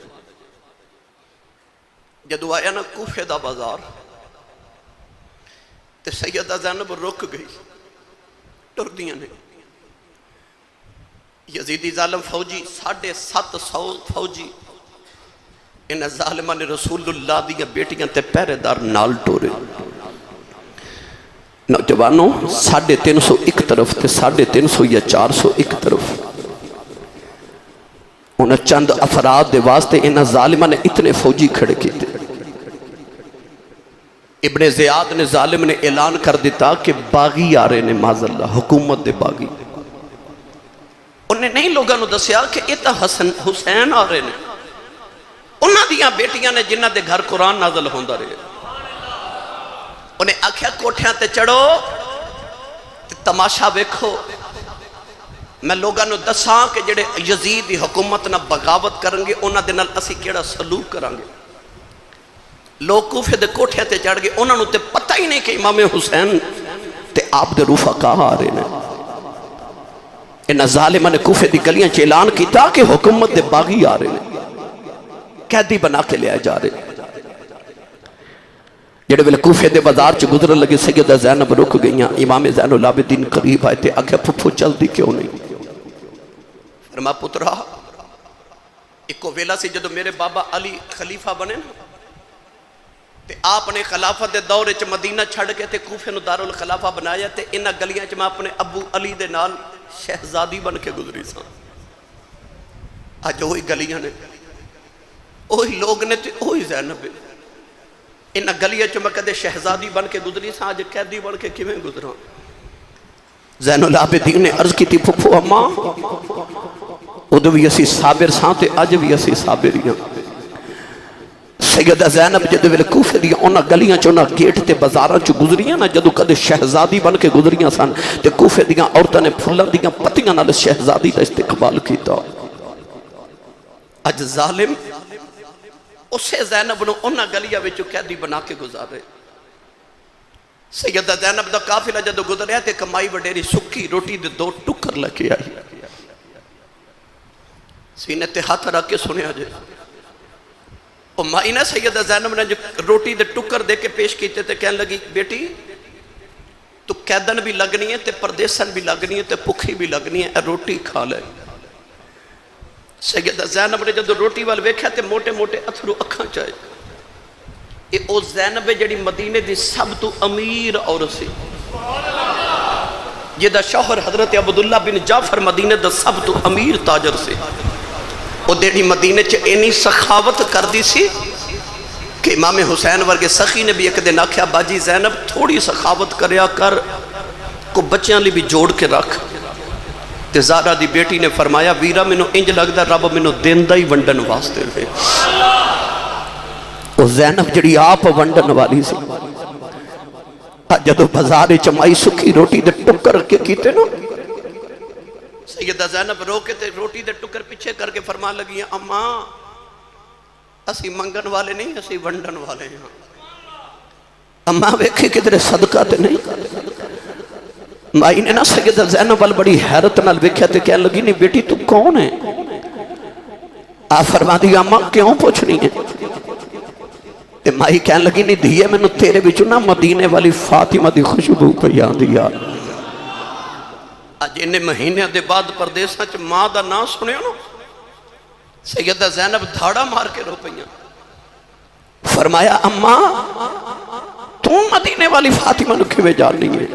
جدو آیا نا کوفے دا بازار تے سیدہ زینب رک گئی، ٹر دیاں نے، یزیدی ظالم فوجی 750 فوجی انہیں ظالمہ نے رسول اللہ دیا بیٹیاں تے پہرے دار نال ٹورے، نوجوانوں 350 ایک طرف تے 350 یا 400 ایک طرف، انہیں چند افراد دے واسطے انہیں ظالمہ نے اتنے فوجی کھڑے کیتے، ابن زیاد نے ظالم نے اعلان کر دیتا کہ باغی آ رہے نے، معاذ اللہ حکومت دے باغی، انہیں نہیں لوگاں نو دسیا کہ یہ تا حسین آ رہے نے، انہاں دیاں بیٹیاں نے جنہ دے گھر قرآن نازل ہوندہ رہے، انہیں آکھیا کوٹھیاں تے چڑھو تے تماشا ویکھو، میں لوگاں نو دساں کہ جڑے یزید دی حکومت نہ بغاوت کرنگے انہاں دے نال اسی کیڑا سلوک کرانگے، لوگ کوفے دے کوٹھے تے چڑھ گئے، انہاں نو تے پتہ ہی نہیں کہ امام حسین تے آپ دے رفقا آ رہے ہیں. انہاں ظالمہ نے کوفے دی گلیاں چ اعلان کیتا کہ حکومت دے باغی آ رہے ہیں, قیدی بنا کے لے جا رہے ہیں. جڑے ویلے کوفے دے بازار چ گزرن لگے سیدہ زینب رک گئیاں. امام زین العابدین قریب آئے تے آکھیا پھپھو چلدی کیوں نہیں؟ فرما پترا ایک ویلا سی جدو میرے بابا علی خلیفہ بنے نا تے آپ نے خلافت دے دور چ مدینہ چھڑ کے تے کوفے نو دارالخلافہ بنایا تے انہاں گلیاں چ میں اپنے ابو علی دے نال شہزادی بن کے گزری سا. اج وہی گلیاں نے, وہی لوگ نے تے وہی زینب. انہاں گلیاں چ میں کدے شہزادی بن کے گزری سا, اج قیدی بن کے کیویں گزراں؟ زین العابدین نے عرض کی تھی پھپھو اماں ادو بھی اسی صابر ساں تے اج بھی اسی صابر ہاں. سیدہ زینب جدو ویلے کوفے دیاں انہاں گلیاں چ انہاں گیٹ تے بازاراں چ گزریاں نا, جدو کدے شہزادی بن کے گزریاں سن تے کوفے دیاں عورتاں نے پھلاں دیاں پتیاں نال شہزادی دا استقبال کیتا. اج ظالم اسے زینب نو انہاں گلیاں وچ قیدی بنا کے گزارے. سیدہ زینب دا قافلہ جدو گزریا تے کمائی وڈیری سکی روٹی دے 2 ٹکر لے آئی. سینے تے ہاتھ رکھ کے سنیا جے او مائی نے سیدہ زینب نے جو روٹی دے ٹکر دے کے پیش کیتے تے کہنے لگی بیٹی تو قیدن بھی لگنی ہے تے پردیسن بھی لگنی ہے تے پکھی بھی لگنی ہے, روٹی کھا لے. سیدہ زینب نے جدو روٹی وال ویکھیا تے موٹے موٹے اتھرو اکھاں چائے. اے او زینب جڑی مدینے دی سب تو امیر عورت سی, جدا شوہر حضرت عبداللہ بن جعفر مدینے دا سب تو امیر تاجر سی. او دیڑی مدینے چ اینی سخاوت کر دی سی کہ امام حسین ورگے سخی نے بھی ایک دن آکھیا باجی زینب تھوڑی سخاوت کریا کر, کو بچیاں لی بھی جوڑ کے رکھ. تے زارا دی بیٹی نے فرمایا ویرا مینوں انج لگدا رب مینوں دیندا ہی ونڈن واسطے ہے. او زینب جڑی آپ ونڈن والی سی, جدو بازار چمائی سکی روٹی دے ٹکر کے کیتے نا, سیدہ زینب رو کے تے روٹی دے ٹکر پیچھے کر کے فرمان لگی ہیں اماں اسی منگن والے نہیں اسی ونڈن والے ہیں. اماں ویکھے کدھر صدقہ تے نہیں. مائی نے نا سیدہ زینب وال بڑی حیرت نال ویکھیا تے کہنے لگی نہیں بیٹی تو کون ہے؟ آپ فرما دی اماں کیوں پوچھنی ہے؟ تے مائی کہنے لگی نہیں دھیے میں نے تیرے بچو نا مدینے والی فاطمہ دی خوشبو پیان دیا. اج انہیں مہینے دے بعد پردیساں چ ماں دا نام سنیا نا, سیدہ زینب دھاڑا مار کے رو پئیاں. فرمایا اماں تو مدینے والی فاطمہ نو کیویں جاننی ہے؟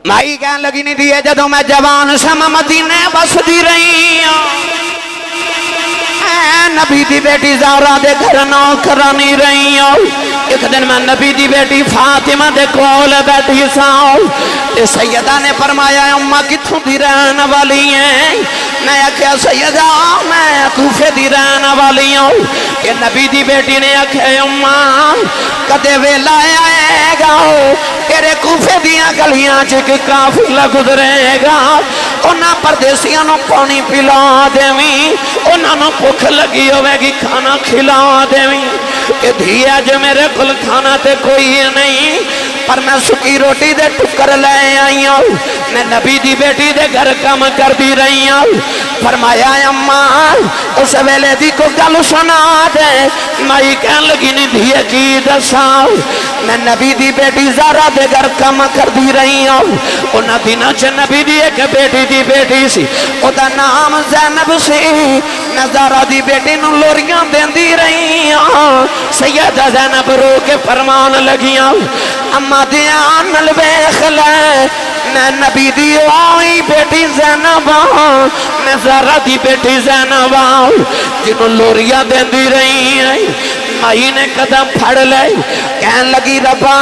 مائی کہنے لگی نہیں دیئے جدو میں جوان سما مدینے بس دی رہی ہوں, نبی دی بیٹی زہرا دے گھر نوکرانی رہی ہوں. ایک دن میں نبی دی بیٹی فاطمہ دے کول بیٹھی ساؤں. سیدہ نے فرمایا اماں کتھوں دی رہن والی ہیں؟ میں کہا سیدہ میں کوفے دی رہن والی ہوں. کہ نبی دی بیٹی نے کہا اماں کدے ویلا آئے گا تیرے کوفے دیاں گلیاں چک قافلہ گزرے گا, انہاں پردیسیاں نو پانی پلا دیویں, انہاں نو بھوک لگی ہوئے گی کھانا کھلا دیویں. کہ دھیا جو میرے کل کھانا تے کوئی نہیں پر میں سکی روٹی دے ٹکر لے آئی ہوں, میں نبی دی بیٹی دے گھر کام کر دی رہی ہوں. فرمایا اماں اس ویلے دی کو گل سنا دے. مائی کہن لگی نہیں دھیے کی دساؤ, میں نبی دی بیٹی زہرا دے گھر کام کر دی رہی ہوں. انہاں دنوں چ نبی دی ایک بیٹی دی بیٹی سی, او دا نام زینب سی. میں زہرا دی بیٹی نو لوریاں دیندی رہی ہوں. سیدہ زینب رو کے فرمان لگیاں اماں دیان نال ویکھ لے میں نبی دی آئی بیٹی زینب ہوں, میں زہرا دی بیٹی زینب ہوں جنہوں لوریاں دیندی رہی ہیں. مائی نے قدم پھڑ لے کہن لگی ربا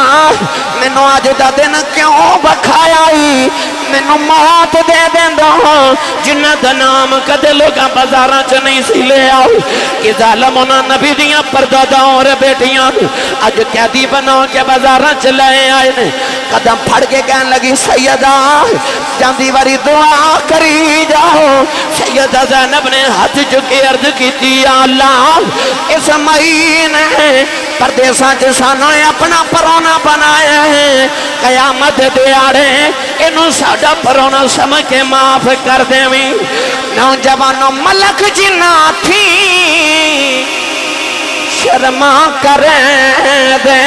میں نو آج دا دن کیوں بکھایا ہی, مینوں موت دے دیندا جنہاں دا نام کدے لوکاں بازاراں چ نہیں سی لے آؤ کہ ظالم انہاں نبی دیاں پرداداں اور بیٹیاں اج قیدی بنا کے بازاراں چ لے آئے نے قدم پھڑ کے کہن لگی سیدہ جاندی واری دعا کری جاؤ سیدہ زینب نے ہاتھ چکے عرض کی یا اللہ اس مہینے پردیساں چ سانو اپنا پرونا بنایا ہے قیامت دیاڑے انہوں ساڈا پرونا سمجھ کے معاف کر دیویں نوجوانوں ملک جنہ تھی شرما کریں دے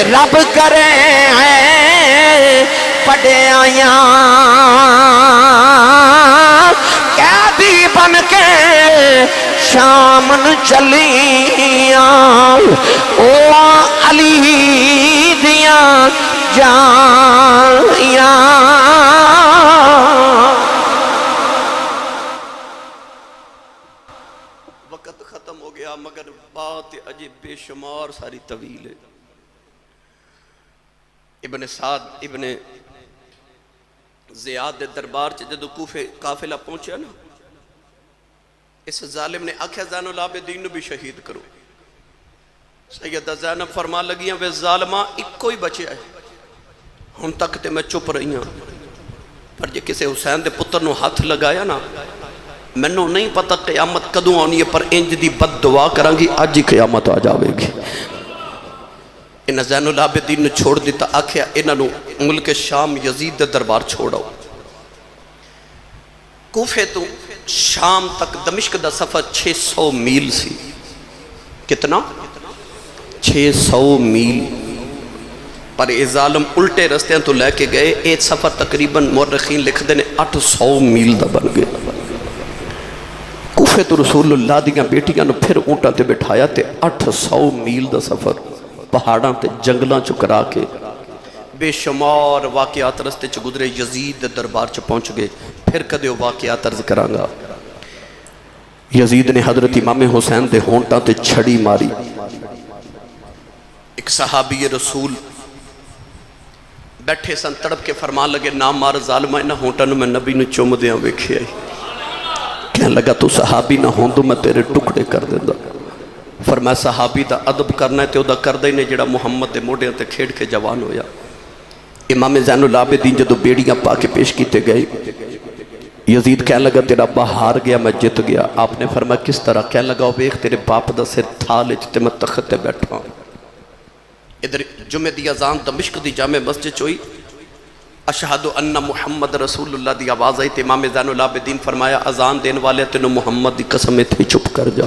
رب کریں پڑے آیاں قیدی بن کے شامن چلیاں او علی دیاں جائیاں وقت ختم ہو گیا مگر بات عجیب بے شمار ساری طویل ہے ابن سعد ابن زیاد دربار چ جدو کوفے قافلہ پہنچیا نا اس ظالم نے آکھیا زین العابدین نو بھی شہید کرو سیدہ زینب فرما لگیاں وے ظالمہ ایک کوئی بچے آئے ہن تک تے میں چپ رہی ہوں پر جے کسے حسین دے پتر نو ہاتھ لگایا نا میں نو نہیں پتہ قیامت کدوں آنی ہے پر انج دی بد دعا کریں گی آج ہی قیامت آ جاوے گی انہاں زین العابدین نے چھوڑ دیتا آکھیا انہاں نو ملک شام یزید دے دربار چھوڑاؤ کوفے تو شام تک دمشق دا سفر 600 میل سی کتنا 600 میل پر اے ظالم الٹے رستیاں تو لے کے گئے ایک سفر تقریباً مورخین لکھ دینے 800 میل دا بن گئے کوفے تو رسول اللہ دیاں بیٹیاں نو پھر اونٹاں تے بٹھایا تے 800 میل دا سفر پہاڑاں تے جنگلاں چکرا کے بے شمار واقعات رستے چ گزرے یزید دربار چ پہنچ گئے پھر کدے واقعات عرض کرانگا یزید نے حضرت امام حسین دے ہونٹاں تے چھڑی ماری ایک صحابی رسول بیٹھے سن تڑپ کے فرمان لگے نام مار ظالمہ نہ ہونٹاں میں نبی نے چوم دیاں ویکھے آئی کہنے لگا تو صحابی نہ ہوں تو میں تیرے ٹکڑے کر دیندہ فرمایا صحابی دا ادب کرنا ہے تے او دا کردہ ہی نے جڑا محمد دے موڑے تے کھیڑ کے جوان ہویا امام زین العابدین جدو بیڑیاں پا کے پیش کیتے گئے یزید کہنے لگا تیرا ابا ہار گیا میں جت گیا آپ نے فرمایا کس طرح کہنے لگا ویکھ تیرے باپ دا سر تھالے جتے میں تخت تے بیٹھا ادھر جمعہ دی اذان دمشق دی جامع مسجد چوئی اشہدو ان محمد رسول اللہ دی آواز آئی تے امام زین العابدین فرمایا اذان دین والے تینو محمد دی قسم تھی چپ کر جا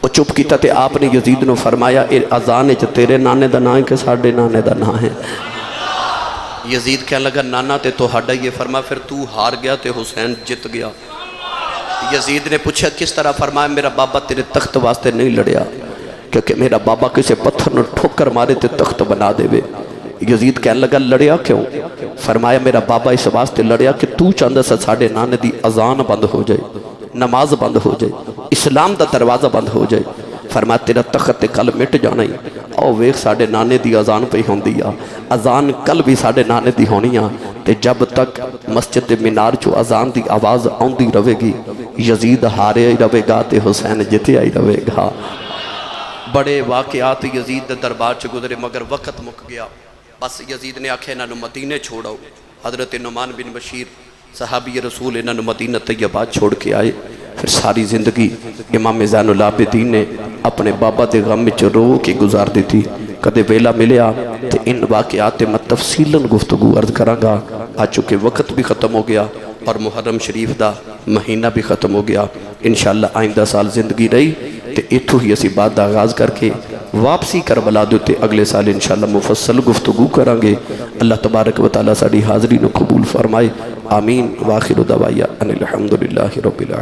وہ چپ کیتا تے آپ نے یزید نو فرمایا اے اذان ہے تیرے نانے دا نا ہے کہ ساڑھے نانے دا نا ہے یزید کہنے لگا نانا تے تو ہڈا یہ فرمایا پھر تو ہار گیا تے حسین جت گیا یزید نے پوچھا کس طرح فرمایا میرا بابا تیرے تخت واسطے نہیں لڑیا کیونکہ میرا بابا کسے پتھر نو ٹھوکر مارے تے تخت بنا دے وے یزید کہنے لگا لڑیا کیوں فرمایا میرا بابا اس واسطے لڑیا کہ تو چاندہ سے ساڑھے نانے دی اذان بند ہو جائے نماز بند ہو جائے اسلام دا دروازہ بند ہو جائے فرمایا تیرا تخت کل مٹ جانا ہی او ویک ساڑھے نانے دی اذان پہ ہون دیا اذان کل بھی ساڑھے نانے دی ہونی تے جب تک مسجد مینار چو اذان دی آواز آن دی روے گی یزید ہارے ہی روے گا تے حسین جتے ہی روے گا بڑے واقعات یزید دربار چ گزرے مگر وقت مک گیا بس یزید نے آکھے انہوں مدینے چھوڑاؤ حضرت نعمان بن بشیر صحابی رسول انہوں مدینہ طیبہ چھوڑ کے آئے پھر ساری زندگی امام زین العابدین نے اپنے بابا دے غم میں رو کے گزار دیتی کدے ویلا ملیا تو ان واقعات میں تفصیلاً گفتگو عرض کرانگا آ چکے وقت بھی ختم ہو گیا اور محرم شریف دا مہینہ بھی ختم ہو گیا انشاءاللہ آئندہ سال زندگی رہی تو اتھو ہی اسی بات دا آغاز کر کے واپسی کربلا دیتے اگلے سال انشاءاللہ مفصل گفتگو کرانگے اللہ تبارک و تعالیٰ ساڑھی حاضری نو قبول فرمائے آمین واخر دعوایا ان الحمدللہ رب العالمین